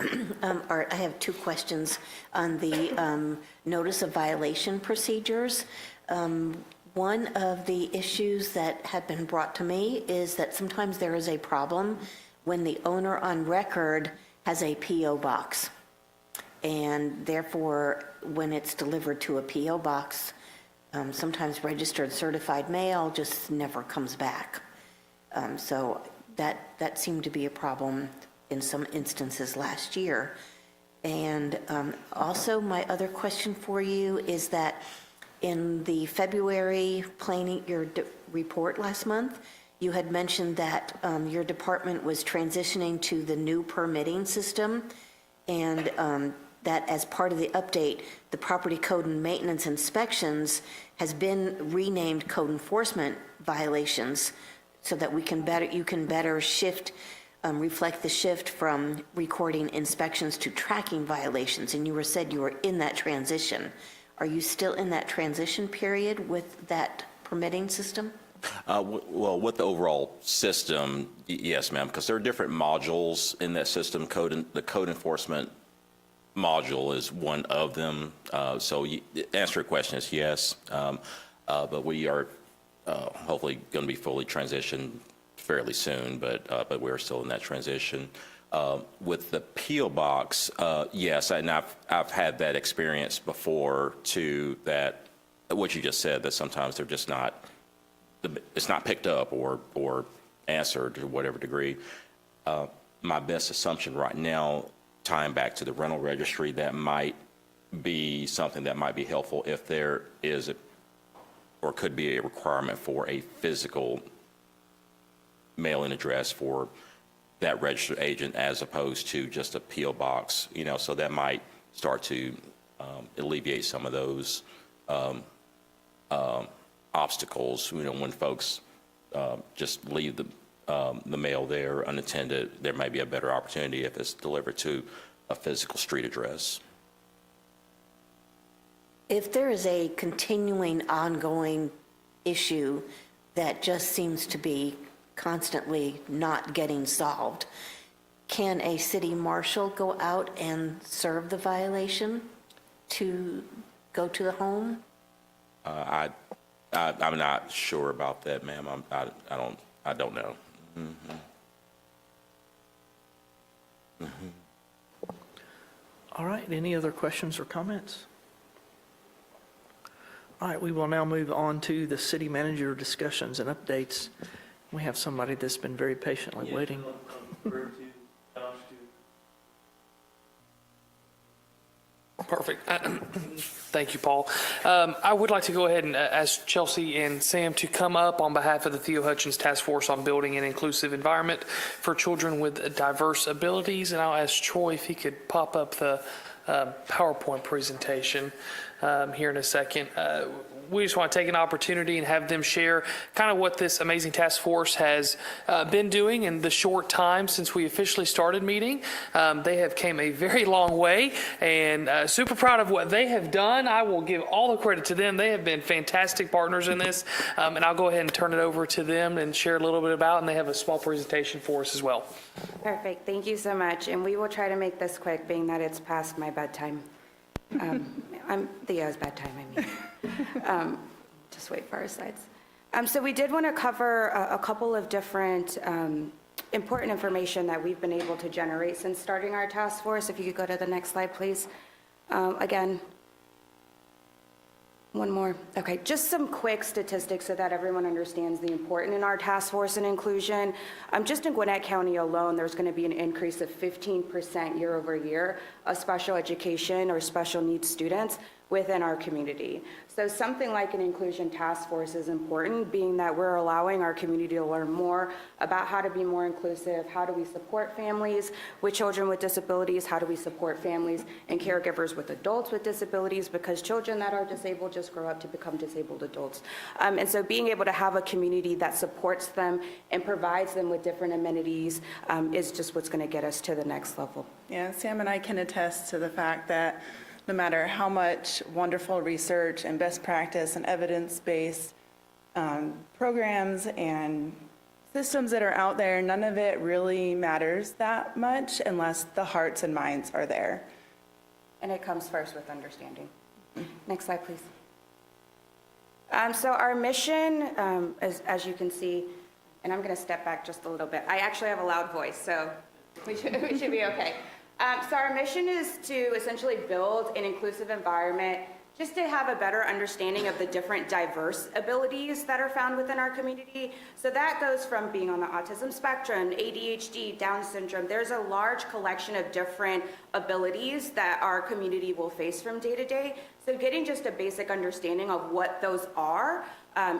F: Art, I have two questions on the notice of violation procedures. One of the issues that had been brought to me is that sometimes there is a problem when the owner on record has a P.O. box. And therefore, when it's delivered to a P.O. box, sometimes registered certified mail just never comes back. So that seemed to be a problem in some instances last year. And also, my other question for you is that in the February planning, your report last month, you had mentioned that your department was transitioning to the new permitting system, and that as part of the update, the property code and maintenance inspections has been renamed code enforcement violations, so that you can better shift, reflect the shift from recording inspections to tracking violations. And you said you were in that transition. Are you still in that transition period with that permitting system?
B: Well, with the overall system, yes, ma'am, because there are different modules in that system. The code enforcement module is one of them. So the answer to your question is yes, but we are hopefully going to be fully transitioned fairly soon, but we're still in that transition. With the P.O. box, yes, and I've had that experience before too, that what you just said, that sometimes they're just not, it's not picked up or answered to whatever degree. My best assumption right now, tying back to the rental registry, that might be something that might be helpful if there is or could be a requirement for a physical mailing address for that registered agent as opposed to just a P.O. box, so that might start to alleviate some of those obstacles, when folks just leave the mail there unattended. There may be a better opportunity if it's delivered to a physical street address.
F: If there is a continuing, ongoing issue that just seems to be constantly not getting solved, can a city marshal go out and serve the violation to go to the home?
B: I'm not sure about that, ma'am. I don't know.
A: All right, any other questions or comments? All right, we will now move on to the city manager discussions and updates. We have somebody that's been very patiently waiting.
E: Perfect. Thank you, Paul. I would like to go ahead and ask Chelsea and Sam to come up on behalf of the Theo Hutchins Task Force on Building an Inclusive Environment for Children with Diverse Abilities. And I'll ask Troy if he could pop up the PowerPoint presentation here in a second. we just want to take an opportunity and have them share kind of what this amazing task force has been doing in the short time since we officially started meeting. They have came a very long way, and super proud of what they have done. I will give all the credit to them. They have been fantastic partners in this, and I'll go ahead and turn it over to them and share a little bit about, and they have a small presentation for us as well.
K: Perfect, thank you so much, and we will try to make this quick, being that it's past my bedtime. I'm Theo's bedtime, I mean. Just wait for our slides. So we did want to cover a couple of different important information that we've been able to generate since starting our task force. If you could go to the next slide, please. Again, one more. Okay, just some quick statistics so that everyone understands the importance in our task force and inclusion. Just in Gwinnett County alone, there's going to be an increase of 15% year over year of special education or special needs students within our community. So something like an inclusion task force is important, being that we're allowing our community to learn more about how to be more inclusive, how do we support families with children with disabilities, how do we support families and caregivers with adults with disabilities, because children that are disabled just grow up to become disabled adults. And so being able to have a community that supports them and provides them with different amenities is just what's going to get us to the next level.
L: Yeah, Sam and I can attest to the fact that no matter how much wonderful research and best practice and evidence-based programs and systems that are out there, none of it really matters that much unless the hearts and minds are there.
K: And it comes first with understanding. Next slide, please. So our mission, as you can see, and I'm going to step back just a little bit. I actually have a loud voice, so we should be okay. So our mission is to essentially build an inclusive environment just to have a better understanding of the different diverse abilities that are found within our community. So that goes from being on the autism spectrum, ADHD, Down syndrome. There's a large collection of different abilities that our community will face from day to day. So getting just a basic understanding of what those are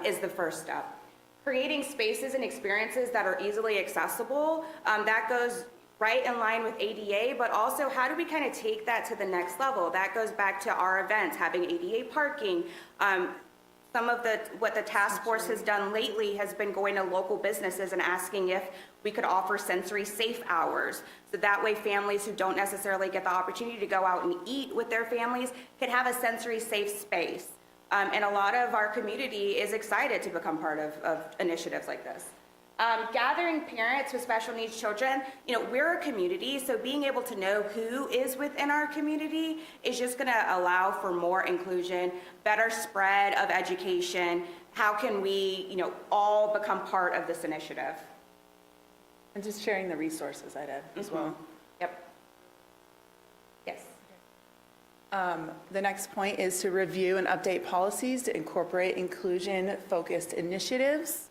K: is the first step. Creating spaces and experiences that are easily accessible, that goes right in line with ADA, but also how do we kind of take that to the next level? That goes back to our events, having ADA parking. Some of what the task force has done lately has been going to local businesses and asking if we could offer sensory safe hours. So that way families who don't necessarily get the opportunity to go out and eat with their families can have a sensory safe space. And a lot of our community is excited to become part of initiatives like this. Gathering parents with special needs children, we're a community, so being able to know who is within our community is just going to allow for more inclusion, better spread of education. How can we, all become part of this initiative?
L: And just sharing the resources I'd add as well.
K: Yep. Yes.
L: The next point is to review and update policies to incorporate inclusion-focused initiatives.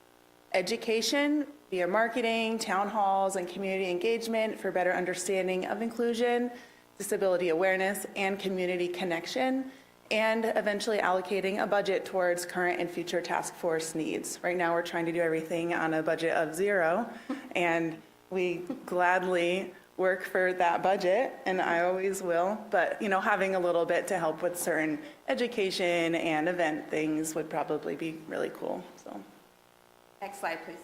L: Education via marketing, town halls, and community engagement for better understanding of inclusion, disability awareness, and community connection, and eventually allocating a budget towards current and future task force needs. Right now, we're trying to do everything on a budget of 0, and we gladly work for that budget, and I always will, but having a little bit to help with certain education and event things would probably be really cool, so.
K: Next slide, please.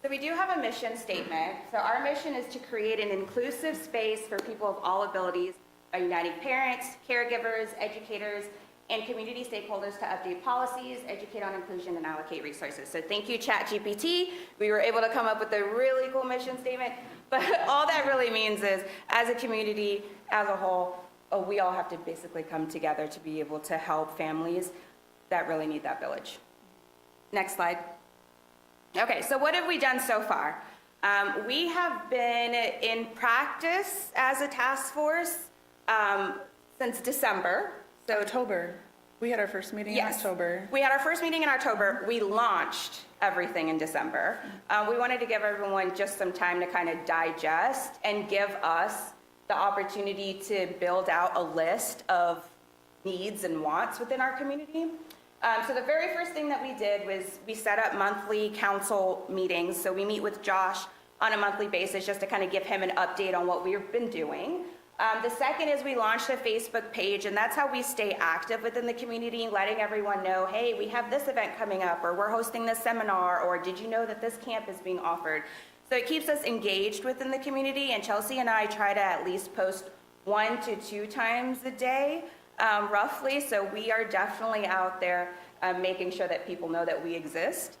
K: So we do have a mission statement. So our mission is to create an inclusive space for people of all abilities by uniting parents, caregivers, educators, and community stakeholders to update policies, educate on inclusion, and allocate resources. So thank you, ChatGPT. We were able to come up with a really cool mission statement, but all that really means is, as a community, as a whole, we all have to basically come together to be able to help families that really need that village. Next slide. Okay, so what have we done so far? We have been in practice as a task force since December. So
L: October. We had our first meeting in October.
K: We had our first meeting in October. We launched everything in December. We wanted to give everyone just some time to kind of digest and give us the opportunity to build out a list of needs and wants within our community. So the very first thing that we did was we set up monthly council meetings. So we meet with Josh on a monthly basis just to kind of give him an update on what we've been doing. The second is we launched a Facebook page, and that's how we stay active within the community, letting everyone know, hey, we have this event coming up, or we're hosting this seminar, or did you know that this camp is being offered? So it keeps us engaged within the community, and Chelsea and I try to at least post 1 to 2 times a day, roughly. So we are definitely out there making sure that people know that we exist.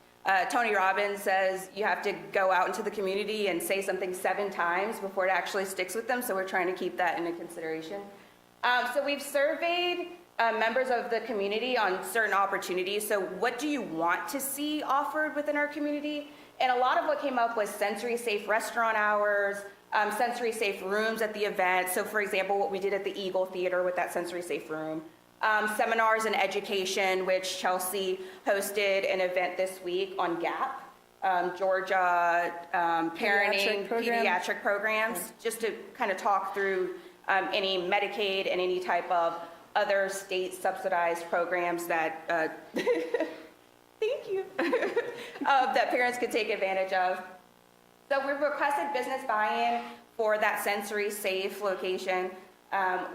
K: Tony Robbins says you have to go out into the community and say something 7 times before it actually sticks with them, so we're trying to keep that into consideration. So we've surveyed members of the community on certain opportunities. So what do you want to see offered within our community? And a lot of what came up was sensory safe restaurant hours, sensory safe rooms at the event. So for example, what we did at the Eagle Theater with that sensory safe room. Seminars and education, which Chelsea hosted an event this week on GAP, Georgia parenting, pediatric programs, just to kind of talk through any Medicaid and any type of other state subsidized programs that, thank you, that parents could take advantage of. So we've requested business buy-in for that sensory safe location.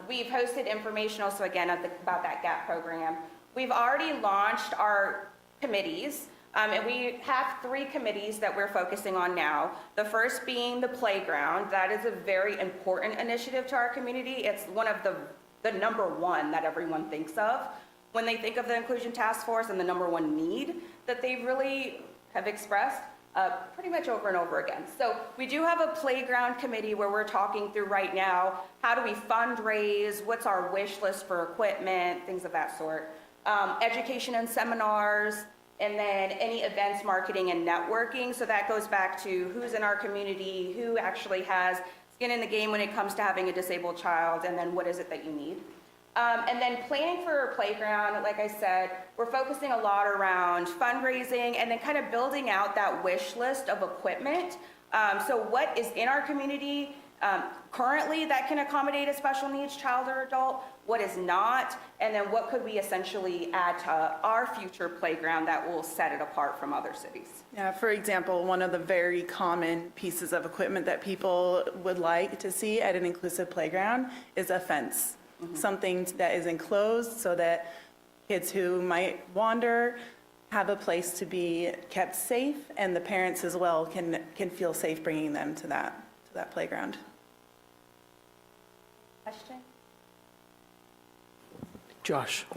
K: We've hosted informational, so again, about that GAP program. We've already launched our committees, and we have 3 committees that we're focusing on now. The first being the playground. That is a very important initiative to our community. It's one of the number 1 that everyone thinks of when they think of the Inclusion Task Force, and the number 1 need that they really have expressed. Pretty much over and over again. So we do have a playground committee where we're talking through right now, how do we fundraise, what's our wish list for equipment, things of that sort. Education and seminars, and then any events, marketing, and networking. So that goes back to who's in our community, who actually has skin in the game when it comes to having a disabled child, and then what is it that you need. And then planning for a playground, like I said, we're focusing a lot around fundraising and then kind of building out that wish list of equipment. So what is in our community currently that can accommodate a special needs child or adult, what is not, and then what could we essentially add to our future playground that will set it apart from other cities.
L: Yeah, for example, one of the very common pieces of equipment that people would like to see at an inclusive playground is a fence. Something that is enclosed so that kids who might wander have a place to be kept safe, and the parents as well can feel safe bringing them to that playground.
K: Question?
A: Josh?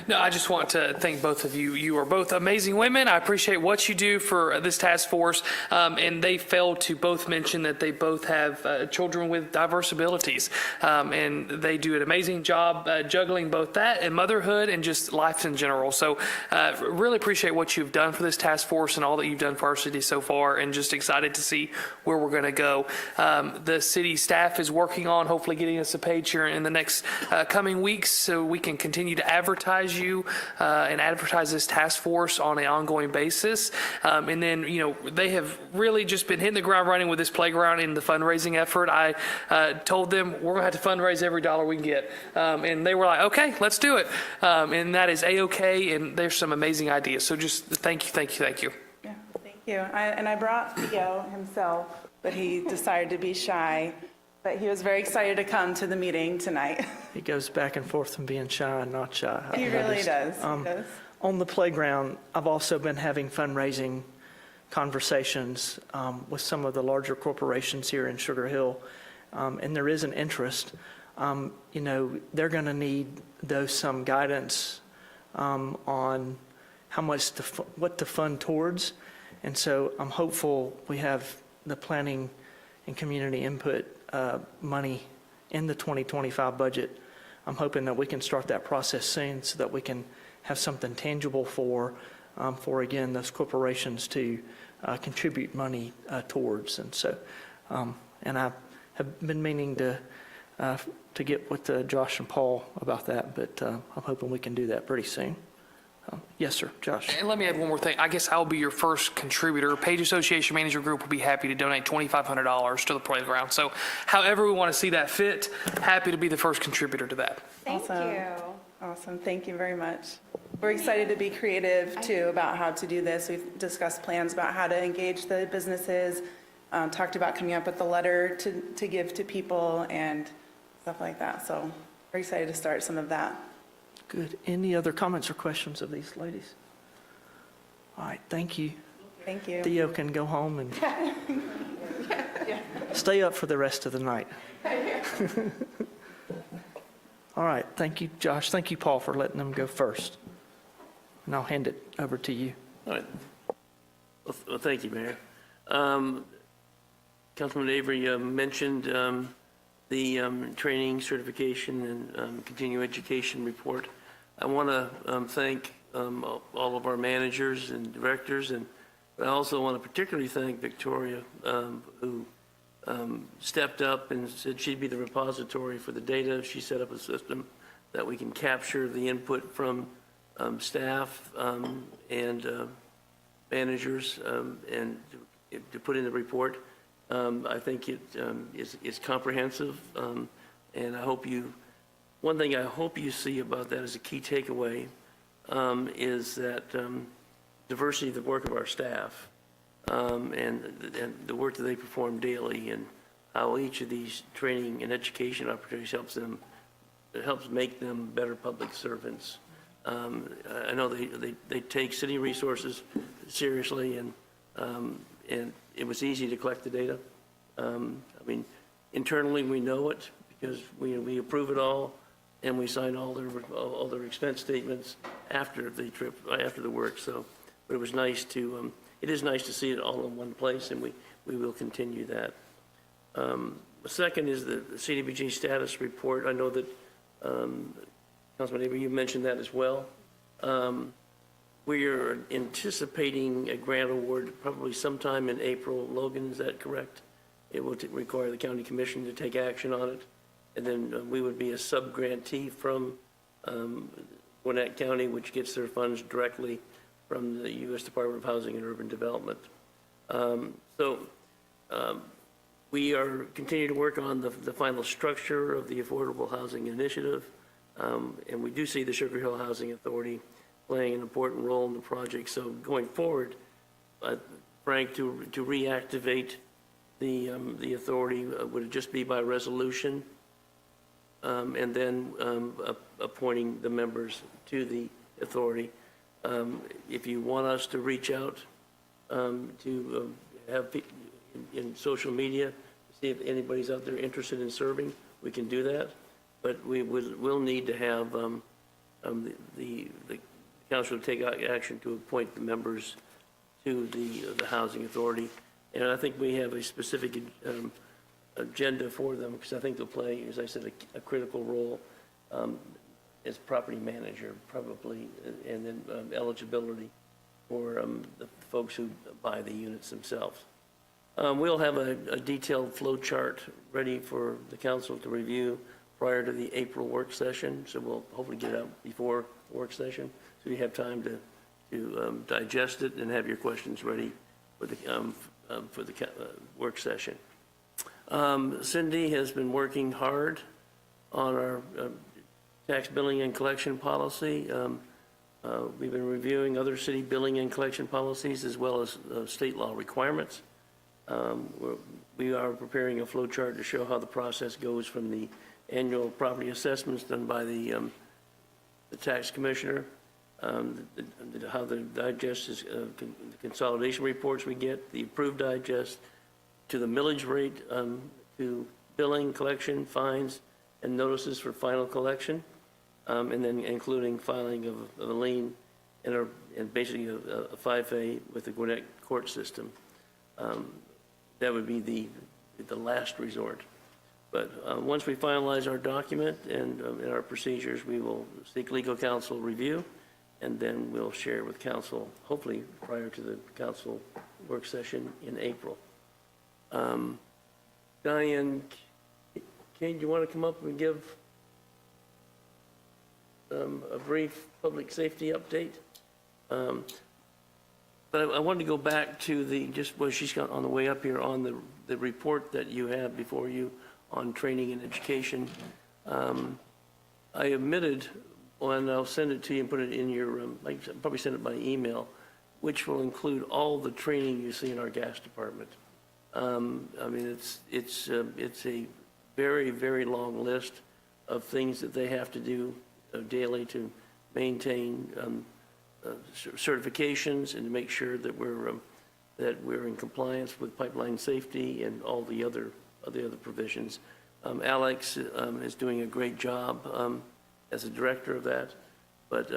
E: No, I just want to thank both of you. You are both amazing women. I appreciate what you do for this task force. And they failed to both mention that they both have children with diverse abilities. And they do an amazing job juggling both that and motherhood and just life in general. So really appreciate what you've done for this task force and all that you've done for our city so far, and just excited to see where we're going to go. The city staff is working on hopefully getting us a page here in the next coming weeks so we can continue to advertise you and advertise this task force on an ongoing basis. And then, you know, they have really just been hitting the ground running with this playground in the fundraising effort. I told them we're going to have to fundraise every dollar we can get. And they were like, okay, let's do it. And that is A-okay, and there's some amazing ideas. So just thank you, thank you, thank you.
L: Yeah, thank you. I brought Theo himself, but he decided to be shy. But he was very excited to come to the meeting tonight.
A: He goes back and forth from being shy and not shy. I've
L: He really
A: noticed.
L: does. He does.
A: On the playground, I've also been having fundraising conversations with some of the larger corporations here in Sugar Hill, and there is an interest. You know, they're going to need, though, some guidance on how much what to fund towards, and so I'm hopeful we have the planning and community input money in the 2025 budget. I'm hoping that we can start that process soon so that we can have something tangible for again, those corporations to contribute money towards. And so, and I have been meaning to get with Josh and Paul about that, but I'm hoping we can do that pretty soon. Yes, sir. Josh.
E: And let me add one more thing. I guess I'll be your first contributor. Page Association Manager Group will be happy to donate $2,500 to the playground. So however we want to see that fit, happy to be the first contributor to that.
K: Thank
L: Awesome.
K: you.
L: Awesome, thank you very much. We're excited to be creative too about how to do this. We've discussed plans about how to engage the businesses, talked about coming up with a letter to give to people, and stuff like that. So we're excited to start some of that.
A: Good. Any other comments or questions of these ladies? All right, thank you.
L: Thank you.
A: Theo can go home and stay up for the rest of the night. All right, thank you, Josh. Thank you, Paul, for letting them go first. And I'll hand it over to you.
J: All right. Well, thank you, Mayor. Councilman Avery mentioned the training, certification, and continuing education report. I want to thank all of our managers and directors, and I also want to particularly thank Victoria, who stepped up and said she'd be the repository for the data. She set up a system that we can capture the input from staff and managers and to put in the report. I think it is comprehensive, and I hope one thing I hope you see about that as a key takeaway is that diversity of the work of our staff and the work that they perform daily, and how each of these training and education opportunities helps make them better public servants. I know they take city resources seriously, and it was easy to collect the data. I mean, internally we know it because we approve it all, and we sign all their expense statements after the trip, after the work. So, but it was nice to it is nice to see it all in one place, and we will continue that. The second is the CDBG status report. I know that Councilman Avery, you mentioned that as well. We are anticipating a grant award probably sometime in April. Logan, is that correct? It will require the county commission to take action on it. And then we would be a sub-grantee from Gwinnett County, which gets their funds directly from the U.S. Department of Housing and Urban Development. We are continuing to work on the final structure of the Affordable Housing Initiative. And we do see the Sugar Hill Housing Authority playing an important role in the project. So going forward, Frank, to reactivate the authority, would it just be by resolution? And then appointing the members to the authority. If you want us to reach out to have people in social media, see if anybody's out there interested in serving, we can do that. But we'll need to have the council take action to appoint the members to the housing authority. And I think we have a specific agenda for them, because I think they'll play, as I said, a critical role as property manager, probably, and then eligibility for the folks who buy the units themselves. We'll have a detailed flow chart ready for the council to review prior to the April work session, so we'll hopefully get it out before work session, so you have time to digest it and have your questions ready for the work session. Cindy has been working hard on our tax billing and collection policy. We've been reviewing other city billing and collection policies as well as state law requirements. We are preparing a flow chart to show how the process goes from the annual property assessments done by the tax commissioner, how the digest is, the consolidation reports we get, the approved digest, to the millage rate, to billing, collection, fines, and notices for final collection, and then including filing of a lien and basically a 5A with the Gwinnett court system. That would be the last resort. But once we finalize our document and our procedures, we will seek legal counsel review, and then we'll share with council, hopefully prior to the council work session in April. Diane, Kane, do you want to come up and give a brief public safety update? But I wanted to go back to just what she's got on the way up here on the report that you have before you on training and education. I omitted, and I'll send it to you and put it in your, I'll probably send it by email, which will include all the training you see in our gas department. I mean, it's a very, very long list of things that they have to do daily to maintain certifications and to make sure that we're in compliance with pipeline safety and all the other provisions. Alex is doing a great job as a director of that, but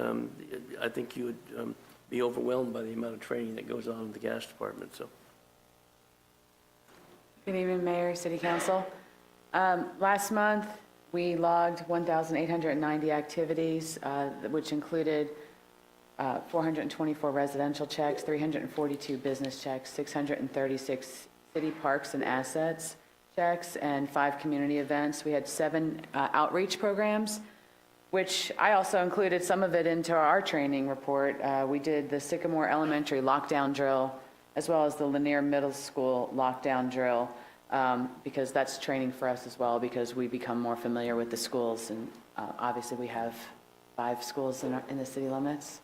J: I think you would be overwhelmed by the amount of training that goes on in the gas department, so.
M: Good evening, Mayor, City Council. Last month, we logged 1,890 activities, which included 424 residential checks, 342 business checks, 636 city parks and assets checks, and 5 community events. We had 7 outreach programs, which I also included some of it into our training report. We did the Sycamore Elementary lockdown drill, as well as the Lanier Middle School lockdown drill, because that's training for us as well, because we become more familiar with the schools, and obviously we have 5 schools in the city limits.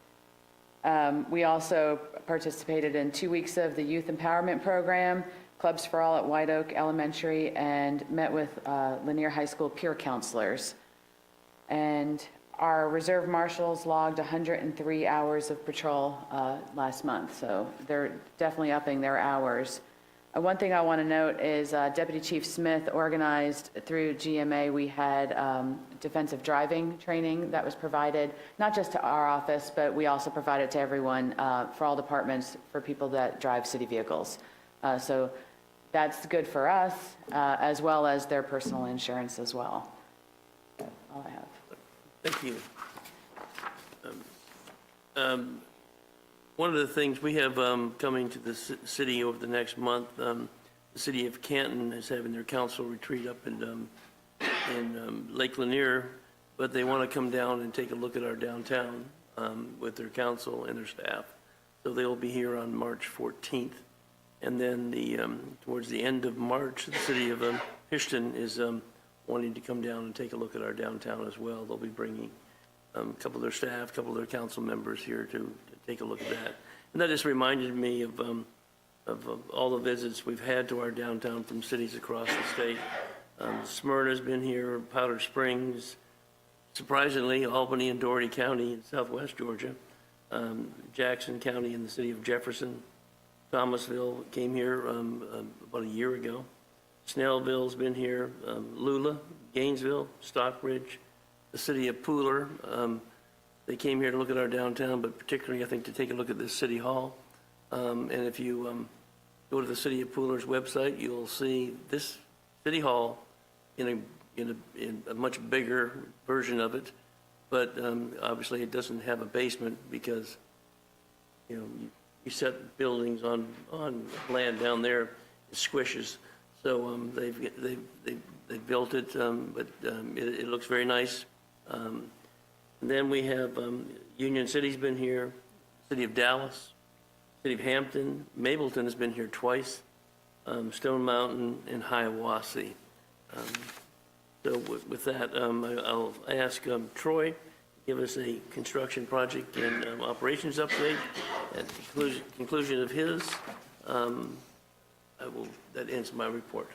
M: We also participated in 2 weeks of the Youth Empowerment Program, Clubs for All at White Oak Elementary, and met with Lanier High School peer counselors. And our reserve marshals logged 103 hours of patrol last month, so they're definitely upping their hours. One thing I want to note is Deputy Chief Smith organized through GMA, we had defensive driving training that was provided, not just to our office, but we also provided to everyone, for all departments, for people that drive city vehicles. So that's good for us, as well as their personal insurance as well. That's all I have.
J: Thank you. One of the things we have coming to the city over the next month, the city of Canton is having their council retreat up in Lake Lanier, but they want to come down and take a look at our downtown with their council and their staff. So they'll be here on March 14th. And then towards the end of March, the city of Houston is wanting to come down and take a look at our downtown as well. They'll be bringing a couple of their staff, a couple of their council members here to take a look at that. And that just reminded me of all the visits we've had to our downtown from cities across the state. Smyrna's been here, Powder Springs, surprisingly, Albany and Dougherty County in southwest Georgia, Jackson County in the city of Jefferson, Thomasville came here about a year ago. Snellville's been here, Lula, Gainesville, Stockbridge, the city of Pooler. They came here to look at our downtown, but particularly, I think, to take a look at this city hall. And if you go to the city of Pooler's website, you'll see this city hall in a much bigger version of it. But obviously, it doesn't have a basement because, you know, you set buildings on land down there, it squishes. So they've built it, but it looks very nice. And then we have Union City's been here, City of Dallas, City of Hampton, Mableton has been here twice, Stone Mountain, and Hiawassee. So with that, I'll ask Troy to give us a construction project and operations update. At the conclusion of his, that ends my report.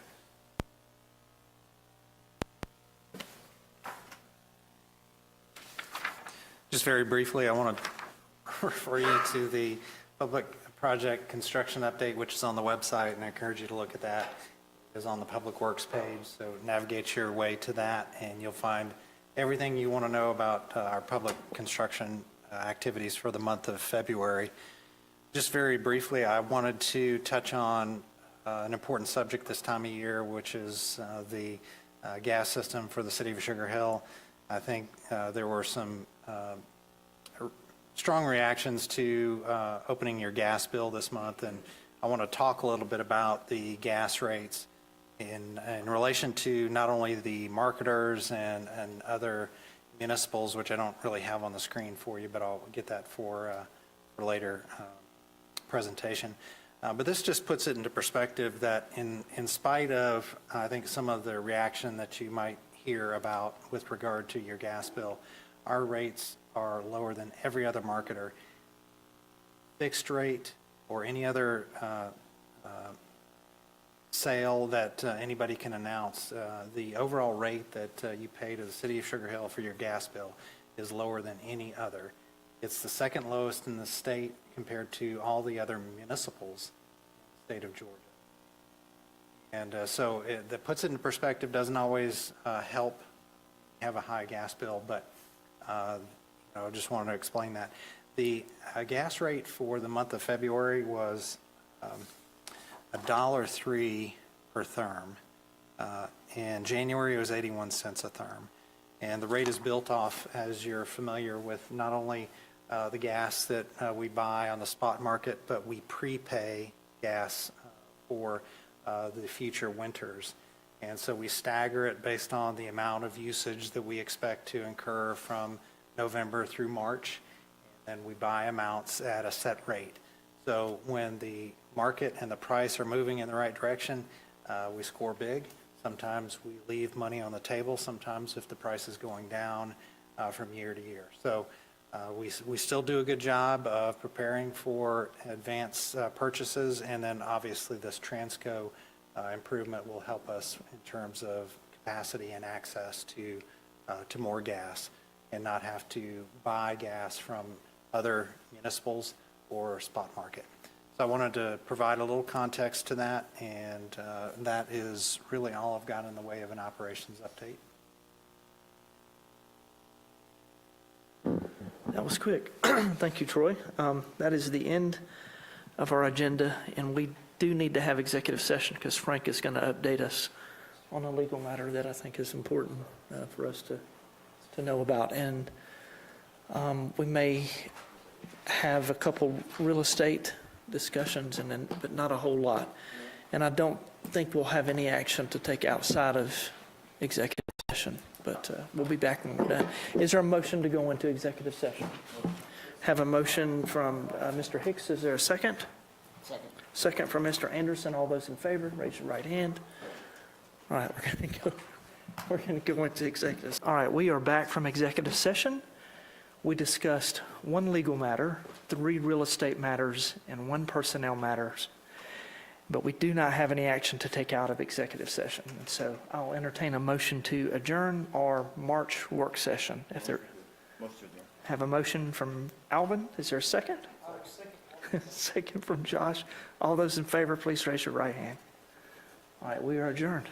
I: Just very briefly, I want to refer you to the public project construction update, which is on the website, and I encourage you to look at that. It's on the Public Works page, so navigate your way to that, and you'll find everything you want to know about our public construction activities for the month of February. Just very briefly, I wanted to touch on an important subject this time of year, which is the gas system for the city of Sugar Hill. I think there were some strong reactions to opening your gas bill this month, and I want to talk a little bit about the gas rates in relation to not only the marketers and other municipals, which I don't really have on the screen for you, but I'll get that for later presentation. But this just puts it into perspective that in spite of, I think, some of the reaction that you might hear about with regard to your gas bill, our rates are lower than every other marketer. Fixed rate or any other sale that anybody can announce. The overall rate that you pay to the city of Sugar Hill for your gas bill is lower than any other. It's the second lowest in the state compared to all the other municipals in the state of Georgia. And so that puts it in perspective, doesn't always help have a high gas bill, but I just wanted to explain that. The gas rate for the month of February was $1.03 per therm. In January, it was 81 cents a therm. And the rate is built off, as you're familiar with, not only the gas that we buy on the spot market, but we prepay gas for the future winters. And so we stagger it based on the amount of usage that we expect to incur from November through March. And we buy amounts at a set rate. So when the market and the price are moving in the right direction, we score big. Sometimes we leave money on the table. Sometimes if the price is going down from year to year. So we still do a good job of preparing for advance purchases, and then obviously this Transco improvement will help us in terms of capacity and access to more gas, and not have to buy gas from other municipals or spot market. So I wanted to provide a little context to that, and that is really all I've got in the way of an operations update.
A: That was quick. Thank you, Troy. That is the end of our agenda, and we do need to have executive session because Frank is going to update us on a legal matter that I think is important for us to know about. And we may have a couple real estate discussions, but not a whole lot. And I don't think we'll have any action to take outside of executive session, but we'll be back when we're done. Is there a motion to go into executive session? Have a motion from Mr. Hicks. Is there a second? Second. Second from Mr. Anderson. All those in favor, raise your right hand. All right, we're going to go into executive. All right, we are back from executive session. We discussed one legal matter, 3 real estate matters, and 1 personnel matters, but we do not have any action to take out of executive session. And so I'll entertain a motion to adjourn our March work session. If there, have a motion from Alvin. Is there a second? Second from Josh. All those in favor, please raise your right hand. All right, we are adjourned.